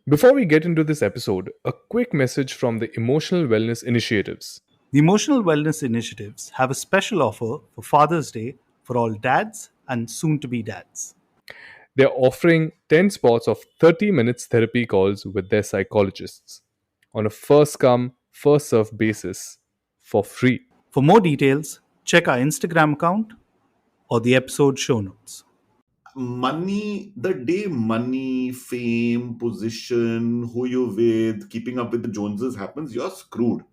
Before we get into this episode, a quick message from the Emotional Wellness Initiatives. The Emotional Wellness Initiatives have a special offer for Father's Day for all dads and soon to be dads. They're offering 10 spots of 30 minutes therapy calls with their psychologists on a first come, first served basis for free. For more details, check our Instagram account or the episode show notes. Money, the day money, fame, position, who you with, keeping up with the Joneses happens, you're screwed.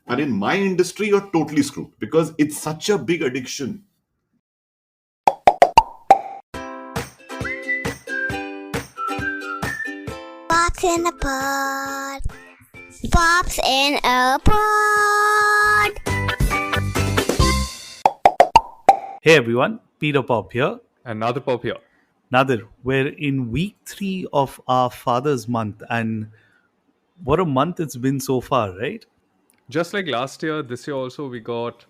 And in my industry, you're totally screwed because it's such a big addiction. Pops in a pod. Pops in a pod. Hey everyone, Peter Pop here. And Nadir Pop here. Nadir, we're in week 3 of our Father's Month, and what a month it's been so far, right? Just like last year, this year also we got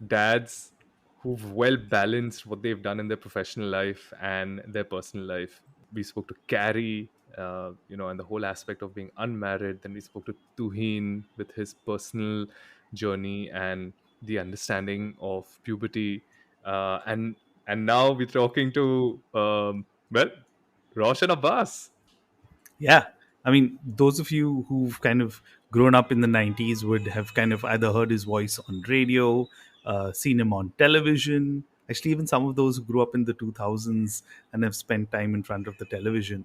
dads who've well balanced what they've done in their professional life and their personal life. We spoke to Carrie, and the whole aspect of being unmarried. Then we spoke to Tuhin with his personal journey and the understanding of puberty. And now we're talking to Roshan Abbas. Yeah. I mean, those of you who've kind of grown up in the 90s would have kind of either heard his voice on radio, seen him on television. Actually, even some of those who grew up in the 2000s and have spent time in front of the television.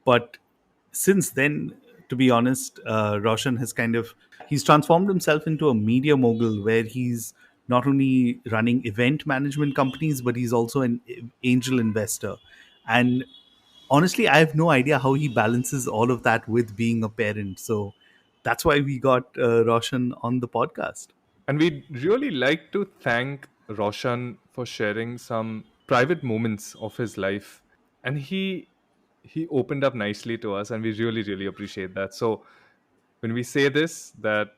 But since then, to be honest, Roshan has he's transformed himself into a media mogul where he's not only running event management companies, but he's also an angel investor. And honestly, I have no idea how he balances all of that with being a parent. So that's why we got Roshan on the podcast. And we'd really like to thank Roshan for sharing some private moments of his life. And he opened up nicely to us, and we really, really appreciate that. So when we say this, that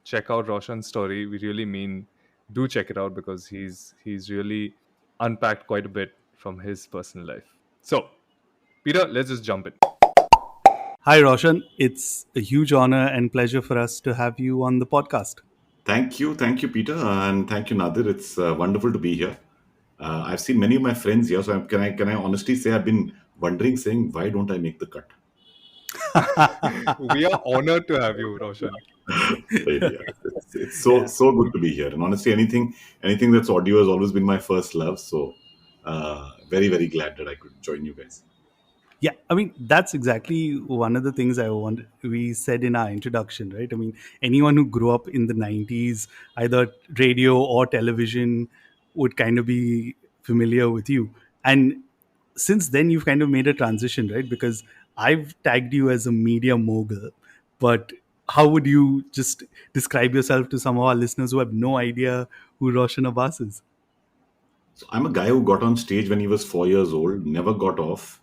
check out Roshan's story, we really mean do check it out because he's really unpacked quite a bit from his personal life. So, Peter, let's just jump in. Hi, Roshan. It's a huge honor and pleasure for us to have you on the podcast. Thank you, Peter, and thank you, Nadir. It's wonderful to be here. I've seen many of my friends here, so can I honestly say I've been wondering, saying why don't I make the cut? We are honored to have you, Roshan. Yeah, it's so good to be here, and honestly, anything that's audio has always been my first love. So, very very glad that I could join you guys. Yeah, I mean, that's exactly one of the things we said in our introduction, right? I mean, anyone who grew up in the 90s, either radio or television, would kind of be familiar with you. And since then, you've kind of made a transition, right? Because I've tagged you as a media mogul, but how would you just describe yourself to some of our listeners who have no idea who Roshan Abbas is? So I'm a guy who got on stage when he was 4 years old, never got off,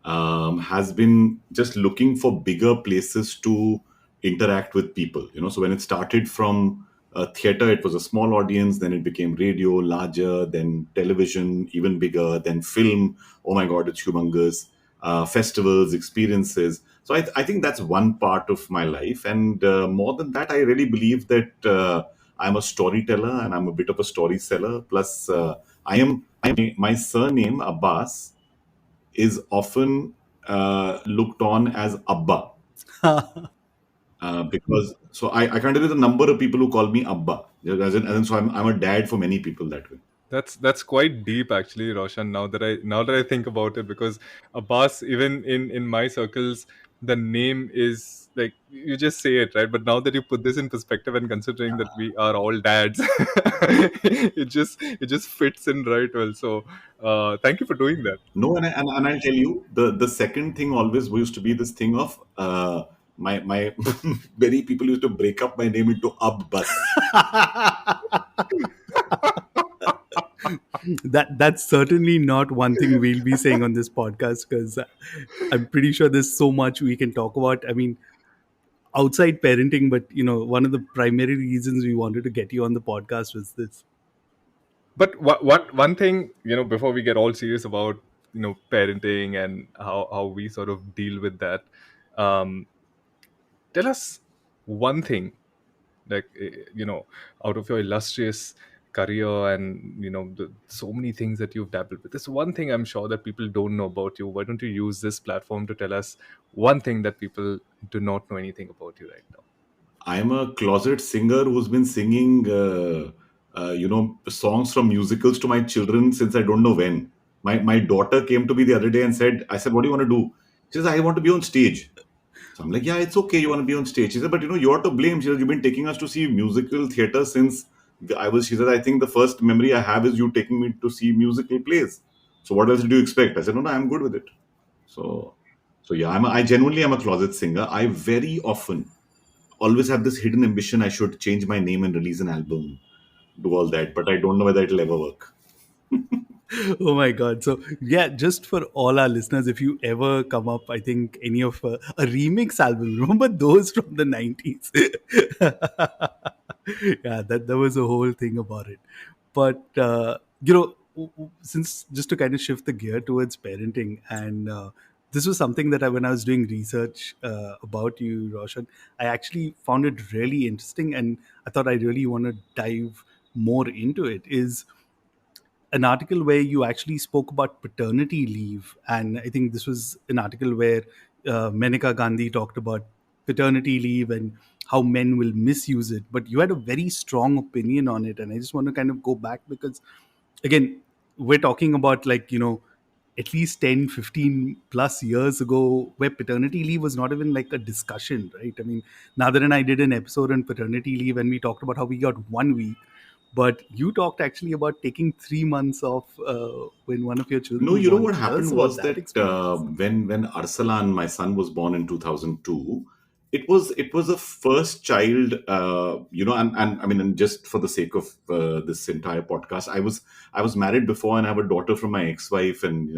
has been just looking for bigger places to interact with people. So when it started from theater, it was a small audience, then it became radio, larger, then television, even bigger, then film. Oh my God, it's humongous. Festivals, experiences. So I think that's one part of my life. And more than that, I really believe that I'm a storyteller and I'm a bit of a story seller. Plus, my surname, Abbas, is often looked on as Abba. Because so I can't tell you the number of people who call me Abba. So I'm a dad for many people that way. That's quite deep, actually, Roshan. Now that I think about it, because Abbas, even in my circles, the name is like you just say it, right? But now that you put this in perspective and considering that we are all dads, it just fits in right well. So, thank you for doing that. No, and I'll tell you the second thing always used to be this thing of my many people used to break up my name into Abbas. That's certainly not one thing we'll be saying on this podcast, because I'm pretty sure there's so much we can talk about. I mean, outside parenting, but one of the primary reasons we wanted to get you on the podcast was this. But one thing, before we get all serious about parenting and how we sort of deal with that, Um, Tell us one thing, like out of your illustrious career and so many things that you've dabbled with. There's one thing I'm sure that people don't know about you. Why don't you use this platform to tell us one thing that people do not know anything about you right now? I'm a closet singer who's been singing, songs from musicals to my children since I don't know when. My daughter came to me the other day and said, I said, what do you want to do? She says, I want to be on stage. So I'm like, yeah, it's okay. You want to be on stage. She said, but you're to blame. She said, you've been taking us to see musical theater since she said, I think the first memory I have is you taking me to see musical plays. So what else do you expect? I said, no, no, I'm good with it. So, so yeah, I genuinely am a closet singer. I very often always have this hidden ambition. I should change my name and release an album, do all that, but I don't know whether it'll ever work. Oh my god. So yeah, just for all our listeners, if you ever come up, I think any of a remix album, remember those from the 90s? Yeah, that was a whole thing about it. But since, just to kind of shift the gear towards parenting, and this was something that when I was doing research about you, Roshan, I actually found it really interesting, and I thought I really want to dive more into it. Is an article where you actually spoke about paternity leave, and I think this was an article where Menaka Gandhi talked about paternity leave and how men will misuse it. But you had a very strong opinion on it, and I just want to kind of go back because, again, we're talking about, like, at least 10, 15 plus years ago, where paternity leave was not even like a discussion, right? I mean, Nadir and I did an episode on paternity leave, and we talked about how we got 1 week, but you talked actually about taking 3 months off when one of your children No, was you know born. what Tell us happened about was that that experience. when Arsalan, my son, was born in 2002, it was a first child. And I mean, and just for the sake of this entire podcast, I was married before, and I have a daughter from my ex-wife, and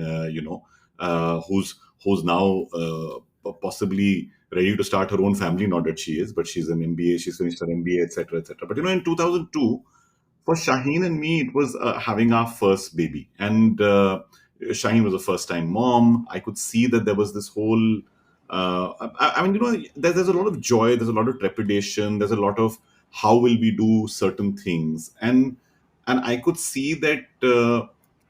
who's now possibly ready to start her own family. Not that she is, but she's an MBA. She's finished her MBA, etc., etc. But in 2002, for Shaheen and me, it was having our first baby. And Shaheen was a first time mom. I could see that there was this whole, I mean, there's a lot of joy, there's a lot of trepidation, there's a lot of how will we do certain things. And I could see that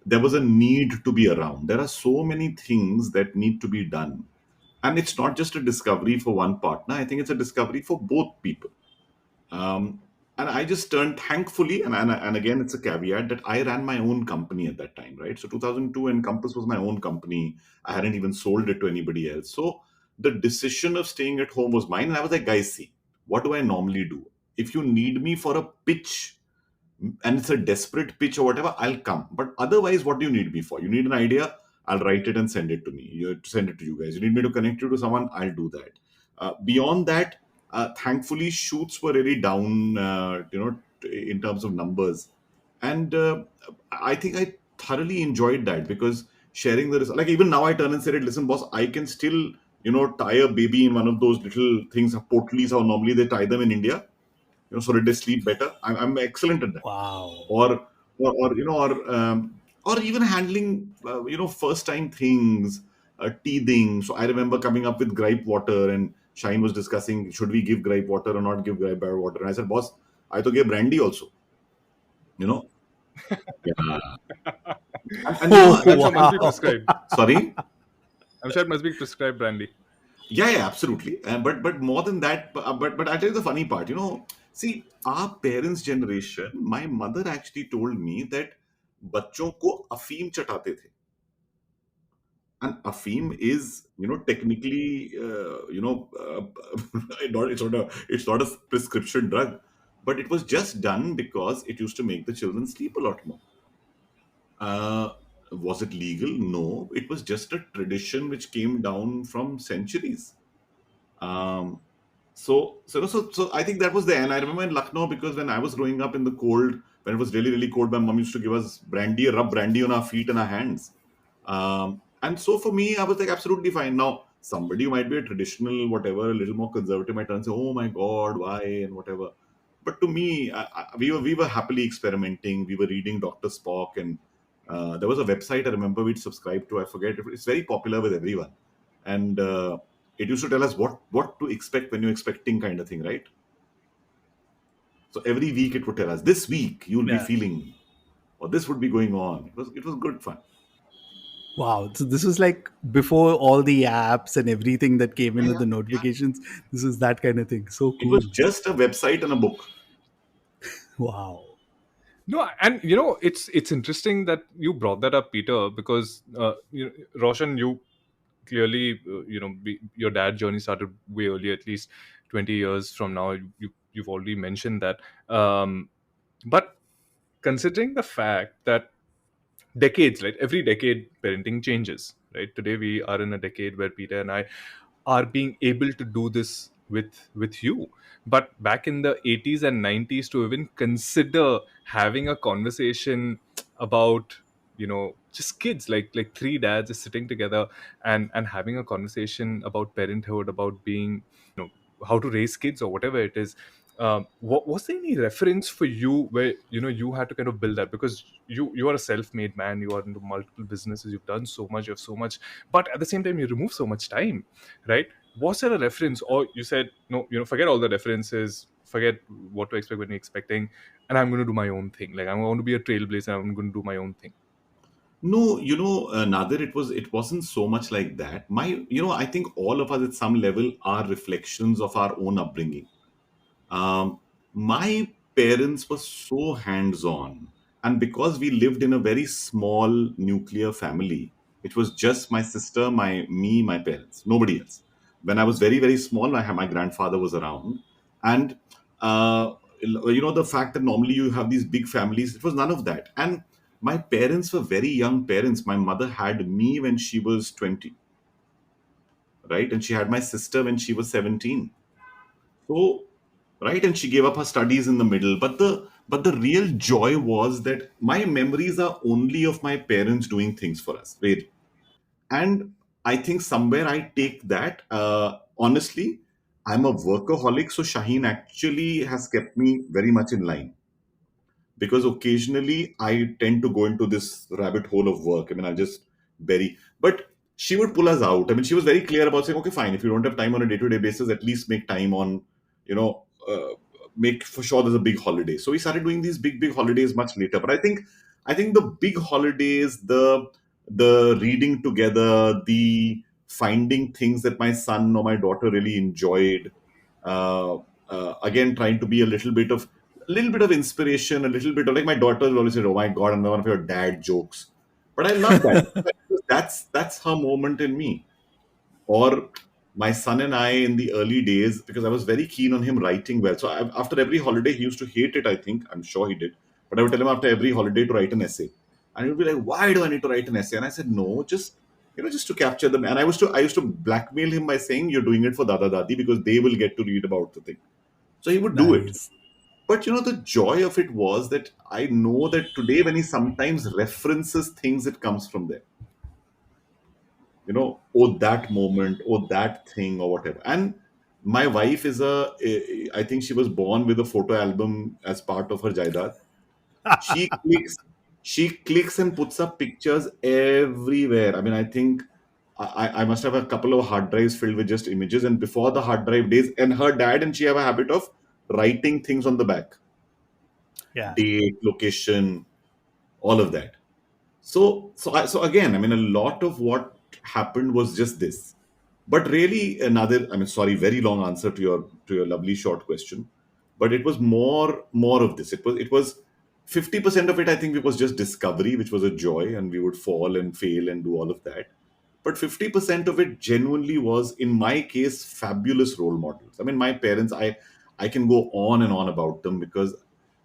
there was a need to be around. There are so many things that need to be done. And it's not just a discovery for one partner, I think it's a discovery for both people. Um, and I just turned, thankfully, and again, it's a caveat that I ran my own company at that time, right? So 2002, Encompass was my own company. I hadn't even sold it to anybody else. So the decision of staying at home was mine. And I was like, guys, see, what do I normally do? If you need me for a pitch, and it's a desperate pitch or whatever, I'll come. But otherwise, what do you need me for? You need an idea, I'll write it and send it to me. You send it to you guys. You need me to connect you to someone, I'll do that. Beyond that, thankfully, shoots were really down, in terms of numbers, and I think I thoroughly enjoyed that because sharing the like even now I turn and say, listen, boss, I can still tie a baby in one of those little things, portalies, how normally they tie them in India, so that they sleep better. I'm excellent at that. Wow. Or even handling first time things, teething. So I remember coming up with gripe water, and Shine was discussing, should we give gripe water or not give gripe water, and I said, boss, I to give brandy also, you know yeah. And I'm sure that's, it must be Wow. prescribed. sorry. I'm sure it must be prescribed brandy. Yeah, absolutely. But more than that, but I tell you the funny part. See, our parents' generation. My mother actually told me that बच्चों को अफीम चटाते थे. And afim is, technically, it's not a prescription drug, but it was just done because it used to make the children sleep a lot more. Uh, was it legal? No, it was just a tradition which came down from centuries. Um, so I think that was the end. I remember in Lucknow because when I was growing up in the cold, when it was really, really cold, my mom used to give us brandy, rub brandy on our feet and our hands. And so for me, I was like, absolutely fine. Now, somebody who might be a traditional, whatever, a little more conservative might turn and say, oh my God, why, and whatever. But to me, we were happily experimenting. We were reading Dr. Spock, and there was a website I remember we'd subscribed to. I forget. It's very popular with everyone. And It used to tell us what to expect when you're expecting, kind of thing, right? So every week it would tell us, this week you'll be Yeah. feeling, or this would be going on. It was good fun. Wow. So this was like before all the apps and everything that came in Yeah, with the yeah. notifications. This is that kind of thing. So It was cool. just a website and a book. Wow. No, and it's interesting that you brought that up, Peter, because Roshan, you clearly your dad journey started way earlier, at least 20 years from now. You've already mentioned that, but considering the fact that decades, right, every decade parenting changes, right? Today we are in a decade where Peter and I are being able to do this with you, but back in the 80s and 90s, to even consider having a conversation about just kids, like three dads just sitting together and having a conversation about parenthood, about being, how to raise kids or whatever it is. Was there any reference for you where you had to kind of build that, because you are a self-made man, you are into multiple businesses, you've done so much, you have so much, but at the same time you remove so much time, right? Was there a reference, or you said no, forget all the references, forget what to expect when you're expecting, and I'm going to do my own thing, like I'm going to be a trailblazer, I'm going to do my own thing? No, Nadir, it wasn't so much like that. I think all of us at some level are reflections of our own upbringing. Um, my parents were so hands-on, and because we lived in a very small nuclear family, it was just my sister, my parents, nobody else. When I was very, very small, my grandfather was around, and the fact that normally you have these big families, it was none of that. And my parents were very young parents. My mother had me when she was 20, right, and she had my sister when she was 17. So, right, and she gave up her studies in the middle. But the real joy was that my memories are only of my parents doing things for us, really. And I think somewhere I take that. Honestly, I'm a workaholic, so Shaheen actually has kept me very much in line, because occasionally I tend to go into this rabbit hole of work. I mean, I'll just bury. But she would pull us out. I mean, she was very clear about saying, okay, fine, if you don't have time on a day to day basis, at least make time on, you know, uh, make for sure there's a big holiday. So we started doing these big, big holidays much later. But I think the big holidays, the reading together, the finding things that my son or my daughter really enjoyed, uh, again trying to be a little bit of inspiration, a little bit of, like, my daughter will always say, "Oh my God, another one of your dad jokes." But I love that. That's her moment in me. Or my son and I in the early days, because I was very keen on him writing well. So after every holiday, he used to hate it. I think, I'm sure he did. But I would tell him after every holiday to write an essay, and he would be like, "Why do I need to write an essay?" And I said, "No, just to capture them." And I used to blackmail him by saying, "You're doing it for Dada Dadi because they will get to read about the thing." So he would do it. Nice. But the joy of it was that I know that today, when he sometimes references things, it comes from there. Oh, that moment, oh, that thing, or whatever. And my wife I think she was born with a photo album as part of her Jaidad. She clicks, she clicks and puts up pictures everywhere. I mean, I think I must have a couple of hard drives filled with just images. And before the hard drive days, and her dad and she have a habit of writing things on the back: Yeah. date, location, all of that. So again, I mean, a lot of what happened was just this. But really, another, I mean, sorry, very long answer to your lovely short question. But it was more of this. It was 50% of it. I think it was just discovery, which was a joy, and we would fall and fail and do all of that. But 50% of it genuinely was, in my case, fabulous role models. I mean, my parents, I can go on and on about them, because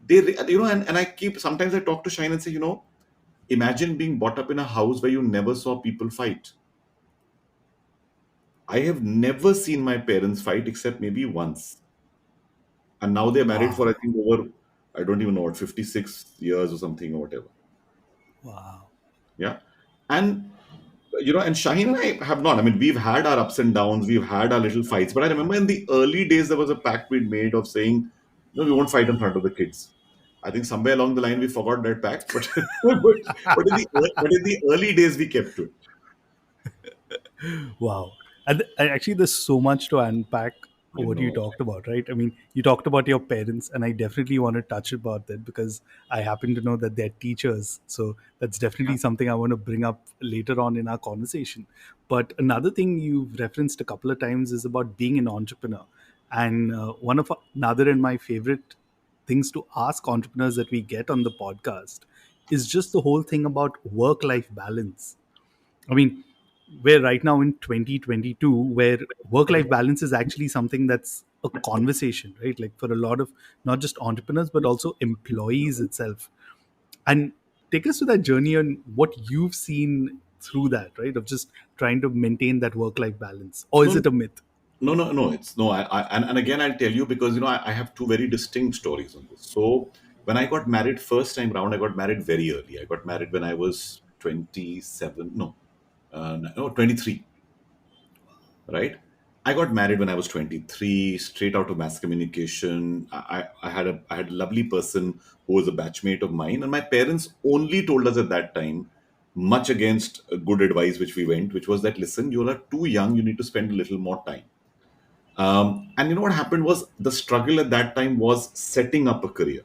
and I keep, sometimes I talk to Shine and say, imagine being brought up in a house where you never saw people fight. I have never seen my parents fight except maybe once. And now they're married for, Wow. I think, over, I don't even know what, 56 years or something, or whatever. Wow. Yeah. And, and Shaheen and I have not. I mean, we've had our ups and downs, we've had our little fights. But I remember in the early days, there was a pact we'd made of saying, no, we won't fight in front of the kids. I think somewhere along the line we forgot that pact, but but in the early days we kept to it. Wow. Actually, there's so much to unpack I what you know. talked about, right? I mean, you talked about your parents, and I definitely want to touch about that because I happen to know that they're teachers. So that's definitely something I want to bring up later on in our conversation. But another thing you've referenced a couple of times is about being an entrepreneur. And one of Nadir and my favorite things to ask entrepreneurs that we get on the podcast is just the whole thing about work life balance. I mean, we're right now in 2022 where work life balance is actually something that's a conversation, right? Like for a lot of not just entrepreneurs, but also employees itself. And take us to that journey and what you've seen through that, right? Of just trying to maintain that work life balance. Or is No, it a myth? no. It's no. And again, I'll tell you because I have two very distinct stories on this. So when I got married first time round, I got married very early. I got married when I was 27. No, no, 23. Right. I got married when I was 23, straight out of mass communication. I had a lovely person who was a batchmate of mine, and my parents only told us at that time, much against good advice which we went, which was that listen, you are too young, you need to spend a little more time. And you know what happened was the struggle at that time was setting up a career.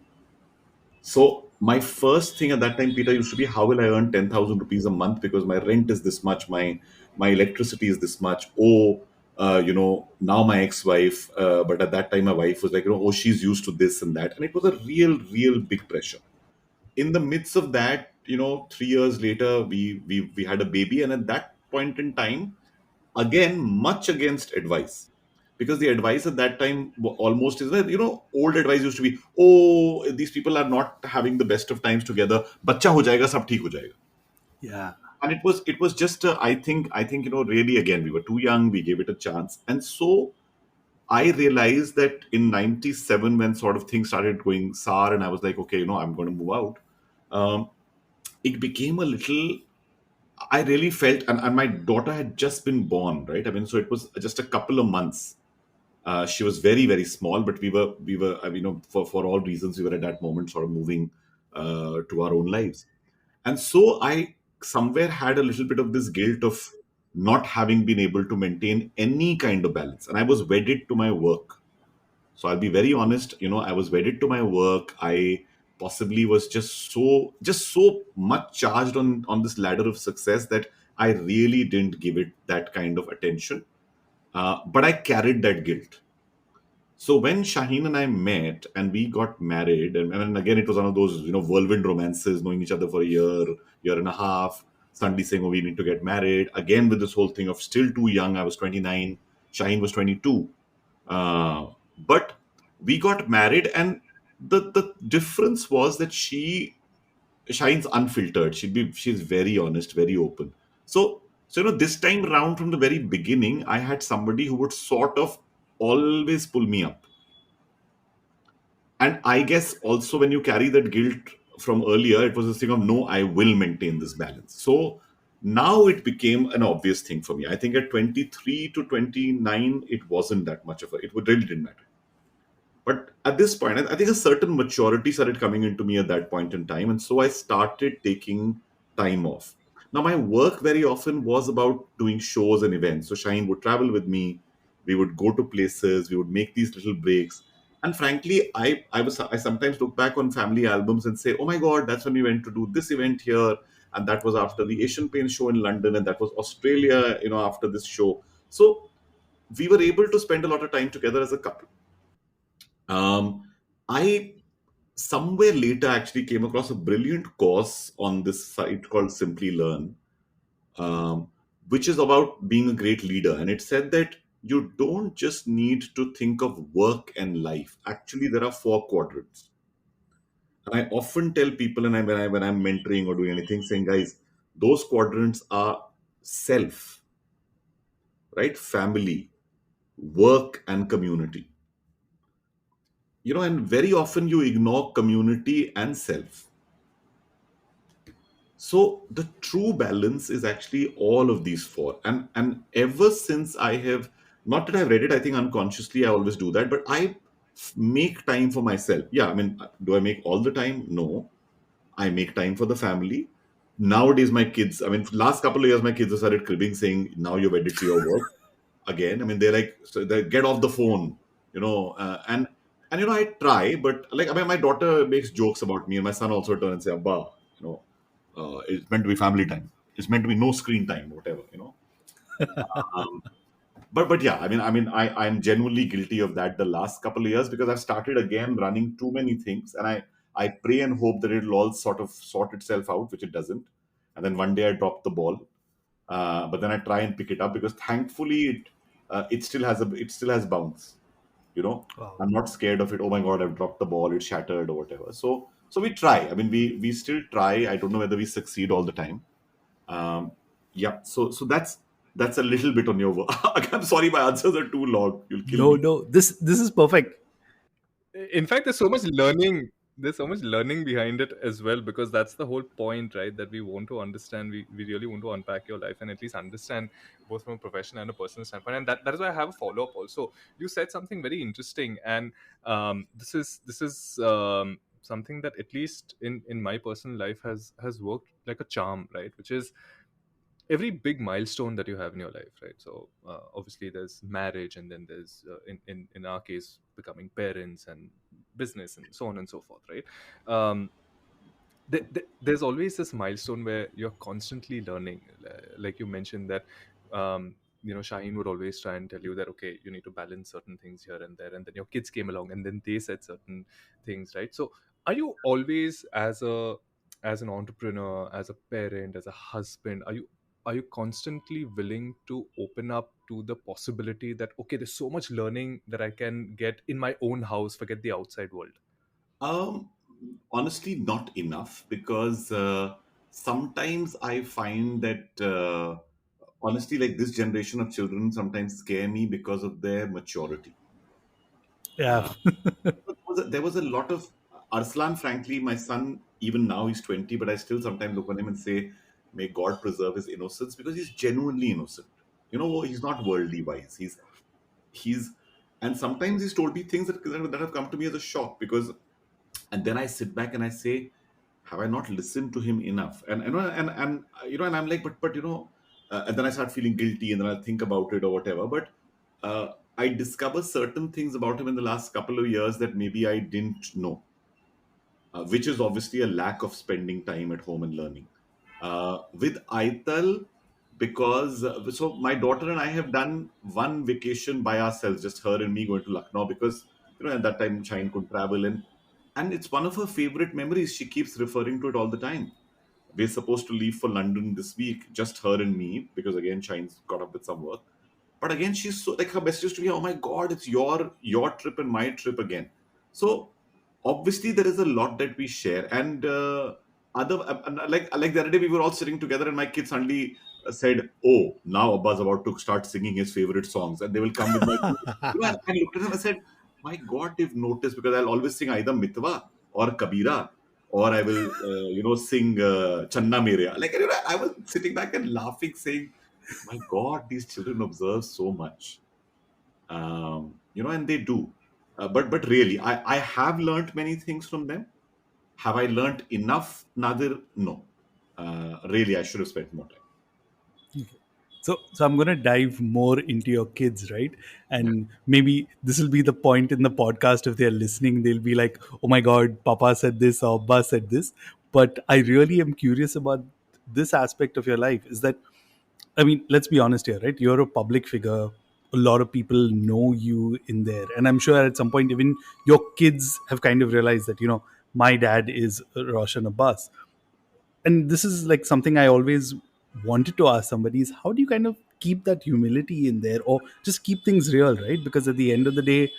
So my first thing at that time, Peter, used to be how will I earn 10,000 rupees a month because my rent is this much, my electricity is this much. Oh, now my ex-wife, but at that time my wife was like, oh, she's used to this and that, and it was a real big pressure. In the midst of that, 3 years later, we had a baby, and at that point in time, again much against advice, because the advice at that time almost is that old advice used to be, oh, these people are not having the best of times together, bachcha ho jayega, sab theek ho jayega. Yeah. And it was just I think really, again, we were too young, we gave it a chance. And so I realized that in 97, when sort of things started going sour and I was like, okay, I'm going to move out, um, it became a little, I really felt, and my daughter had just been born, right? I mean, so it was just a couple of months. She was very small, but we were for all reasons we were at that moment sort of moving to our own lives. And so I somewhere had a little bit of this guilt of not having been able to maintain any kind of balance, and I was wedded to my work. So I'll be very honest, I was wedded to my work. I possibly was just so much charged on this ladder of success that I really didn't give it that kind of attention. But I carried that guilt. So when Shaheen and I met and we got married, and again it was one of those whirlwind romances, knowing each other for a year and a half, suddenly saying, "Oh, we need to get married." Again with this whole thing of still too young. I was 29, Shaheen was 22, but we got married, and the difference was that Shaheen's unfiltered. She's very honest, very open. So this time round from the very beginning, I had somebody who would sort of always pull me up. And I guess also when you carry that guilt from earlier, it was this thing of, no, I will maintain this balance. So now it became an obvious thing for me. I think at 23 to 29, it wasn't that much of a, it would really didn't matter. But at this point, I think a certain maturity started coming into me at that point in time. And so I started taking time off. Now, my work very often was about doing shows and events. So Shine would travel with me. We would go to places. We would make these little breaks. And frankly, I sometimes look back on family albums and say, oh my God, that's when we went to do this event here. And that was after the Asian Paint show in London. And that was Australia, after this show. So we were able to spend a lot of time together as a couple. I somewhere later actually came across a brilliant course on this site called Simply Learn, um, which is about being a great leader. And it said that you don't just need to think of work and life. Actually, there are four quadrants. And I often tell people, and when I'm mentoring or doing anything, saying, guys, those quadrants are self, right? Family, work, and community. And very often you ignore community and self. So the true balance is actually all of these four. And ever since I have, not that I've read it, I think unconsciously I always do that, but I make time for myself. Yeah, I mean, do I make all the time? No. I make time for the family. Nowadays, my kids, I mean, last couple of years, my kids have started cribbing saying, now you're wedded to your work. again. I mean, they're like, so they get off the phone, and I try, but like, I mean, my daughter makes jokes about me, and my son also turn and say, "Abba, it's meant to be family time. It's meant to be no screen time, whatever." Um, but yeah, I'm genuinely guilty of that the last couple of years, because I've started again running too many things, and I pray and hope that it'll all sort of sort itself out, which it doesn't, and then one day I drop the ball, but then I try and pick it up, because thankfully it still has bounce. You know, Wow. I'm not scared of it. Oh my God, I've dropped the ball, it shattered or whatever. So we try. I mean, we still try. I don't know whether we succeed all the time. Um, yeah. So that's a little bit on your work. I'm sorry, my answers are too long. You'll kill No, me. no, this is perfect. In fact, there's so much learning behind it as well, because that's the whole point, right? That we want to understand, we really want to unpack your life and at least understand both from a professional and a personal standpoint. And that is why I have a follow-up also. You said something very interesting, and this is something that at least in my personal life has worked like a charm, right? Which is every big milestone that you have in your life, right? So obviously there's marriage, and then there's in our case becoming parents and business and so on and so forth, right? um, there's always this milestone where you're constantly learning. Like you mentioned that Shaheen would always try and tell you that, okay, you need to balance certain things here and there, and then your kids came along and then they said certain things, right? So are you always, as an entrepreneur, as a parent, as a husband, are you constantly willing to open up to the possibility that, okay, there's so much learning that I can get in my own house, forget the outside world? Um, Honestly, not enough, because sometimes I find that honestly, like, this generation of children sometimes scare me because of their maturity. Yeah. Uh, there was a lot of Arslan. Frankly, my son, even now he's 20, but I still sometimes look on him and say, "May God preserve his innocence," because he's genuinely innocent. He's not worldly wise. He's, and sometimes he's told me things that have come to me as a shock, because, and then I sit back and I say, have I not listened to him enough? And I'm like, but and then I start feeling guilty, and then I think about it or whatever. But I discover certain things about him in the last couple of years that maybe I didn't know, which is obviously a lack of spending time at home and learning. With Aital, because so my daughter and I have done one vacation by ourselves, just her and me going to Lucknow, because at that time Shine could travel, and it's one of her favorite memories. She keeps referring to it all the time. We're supposed to leave for London this week, just her and me, because again Shine's got up with some work. But again, she's so, like, her message used to be, "Oh my God, it's your trip and my trip again." So obviously there is a lot that we share, and other like the other day we were all sitting together, and my kids suddenly said, "Oh, now Abba's about to start singing his favorite songs," and they will come with my. And I looked at them and said, "My God, they've noticed," because I'll always sing either Mitwa or Kabira, or I will sing Channa Mereya. Like, I was sitting back and laughing, saying, my God, these children observe so much, and they do. But really, I have learned many things from them. Have I learned enough, Nadir? No. Really, I should have spent more time. So I'm gonna dive more into your kids, right? Yeah. And maybe this will be the point in the podcast, if they're listening, they'll be like, "Oh my God, Papa said this or Abba said this." But I really am curious about this aspect of your life. Is that, I mean, let's be honest here, right? You're a public figure. A lot of people know you in there, and I'm sure at some point even your kids have kind of realized that my dad is Roshan Abbas. And this is like something I always wanted to ask somebody, is how do you kind of keep that humility in there, or just keep things real, right? Because at the end of the day,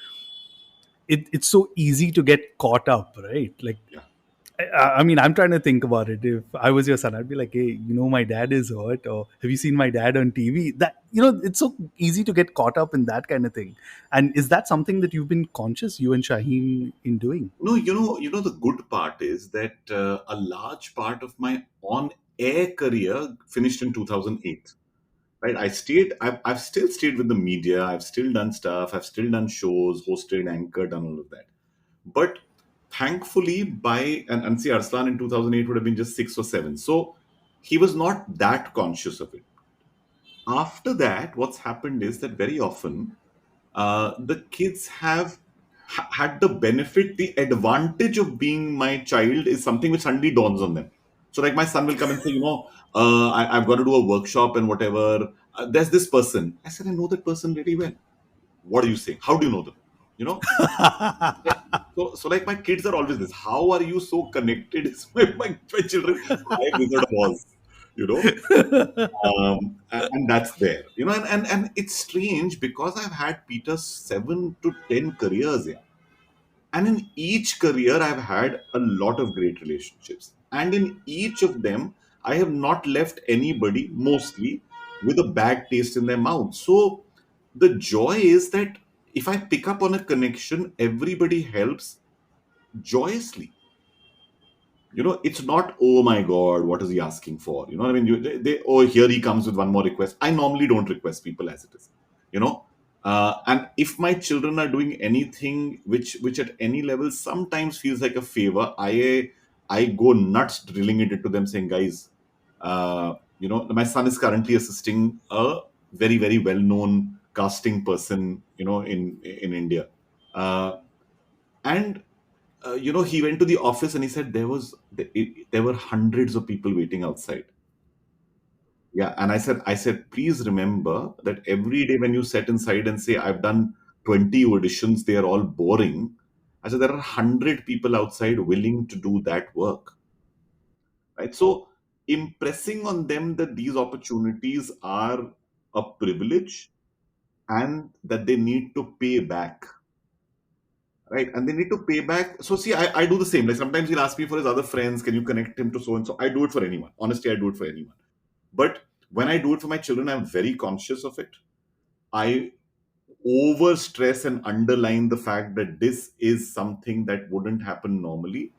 it's so easy to get caught up, right? Like, Yeah. I mean, I'm trying to think about it. If I was your son, I'd be like, "Hey, my dad is hurt," or "Have you seen my dad on TV?" That it's so easy to get caught up in that kind of thing. And is that something that you've been conscious, you and Shaheen, in doing? No, the good part is that a large part of my on-air career finished in 2008. Right? I've still stayed with the media. I've still done stuff. I've still done shows, hosted, anchored, done all of that. But thankfully, and see, Arslan in 2008 would have been just 6 or 7. So he was not that conscious of it. after that, what's happened is that very often the kids have had the benefit, the advantage of being my child is something which suddenly dawns on them. So, like, my son will come and say, I've got to do a workshop and whatever. There's this person. I said, I know that person really well. What are you saying? How do you know them? You know? So like, my kids are always this. How are you so connected? It's my children. I am Wizard of Oz. You know, and that's there. And it's strange because I've had Peter 7 to 10 careers here, and in each career I've had a lot of great relationships, and in each of them I have not left anybody mostly with a bad taste in their mouth. So the joy is that if I pick up on a connection, everybody helps joyously. It's not, oh my God, what is he asking for? You know what I mean? Oh, here he comes with one more request. I normally don't request people as it is, you know. And if my children are doing anything which at any level sometimes feels like a favor, I go nuts drilling it into them, saying, guys, my son is currently assisting a very, very well known casting person, in India. And he went to the office and he said there were hundreds of people waiting outside. Yeah, and I said, please remember that every day when you sit inside and say, I've done 20 auditions, they are all boring. I said, there are 100 people outside willing to do that work, right? So impressing on them that these opportunities are a privilege and that they need to pay back. Right, and they need to pay back. So see, I do the same. Like, sometimes he'll ask me for his other friends, can you connect him to so and so? I do it for anyone. Honestly, I do it for anyone. But when I do it for my children, I'm very conscious of it. I over stress and underline the fact that this is something that wouldn't happen normally.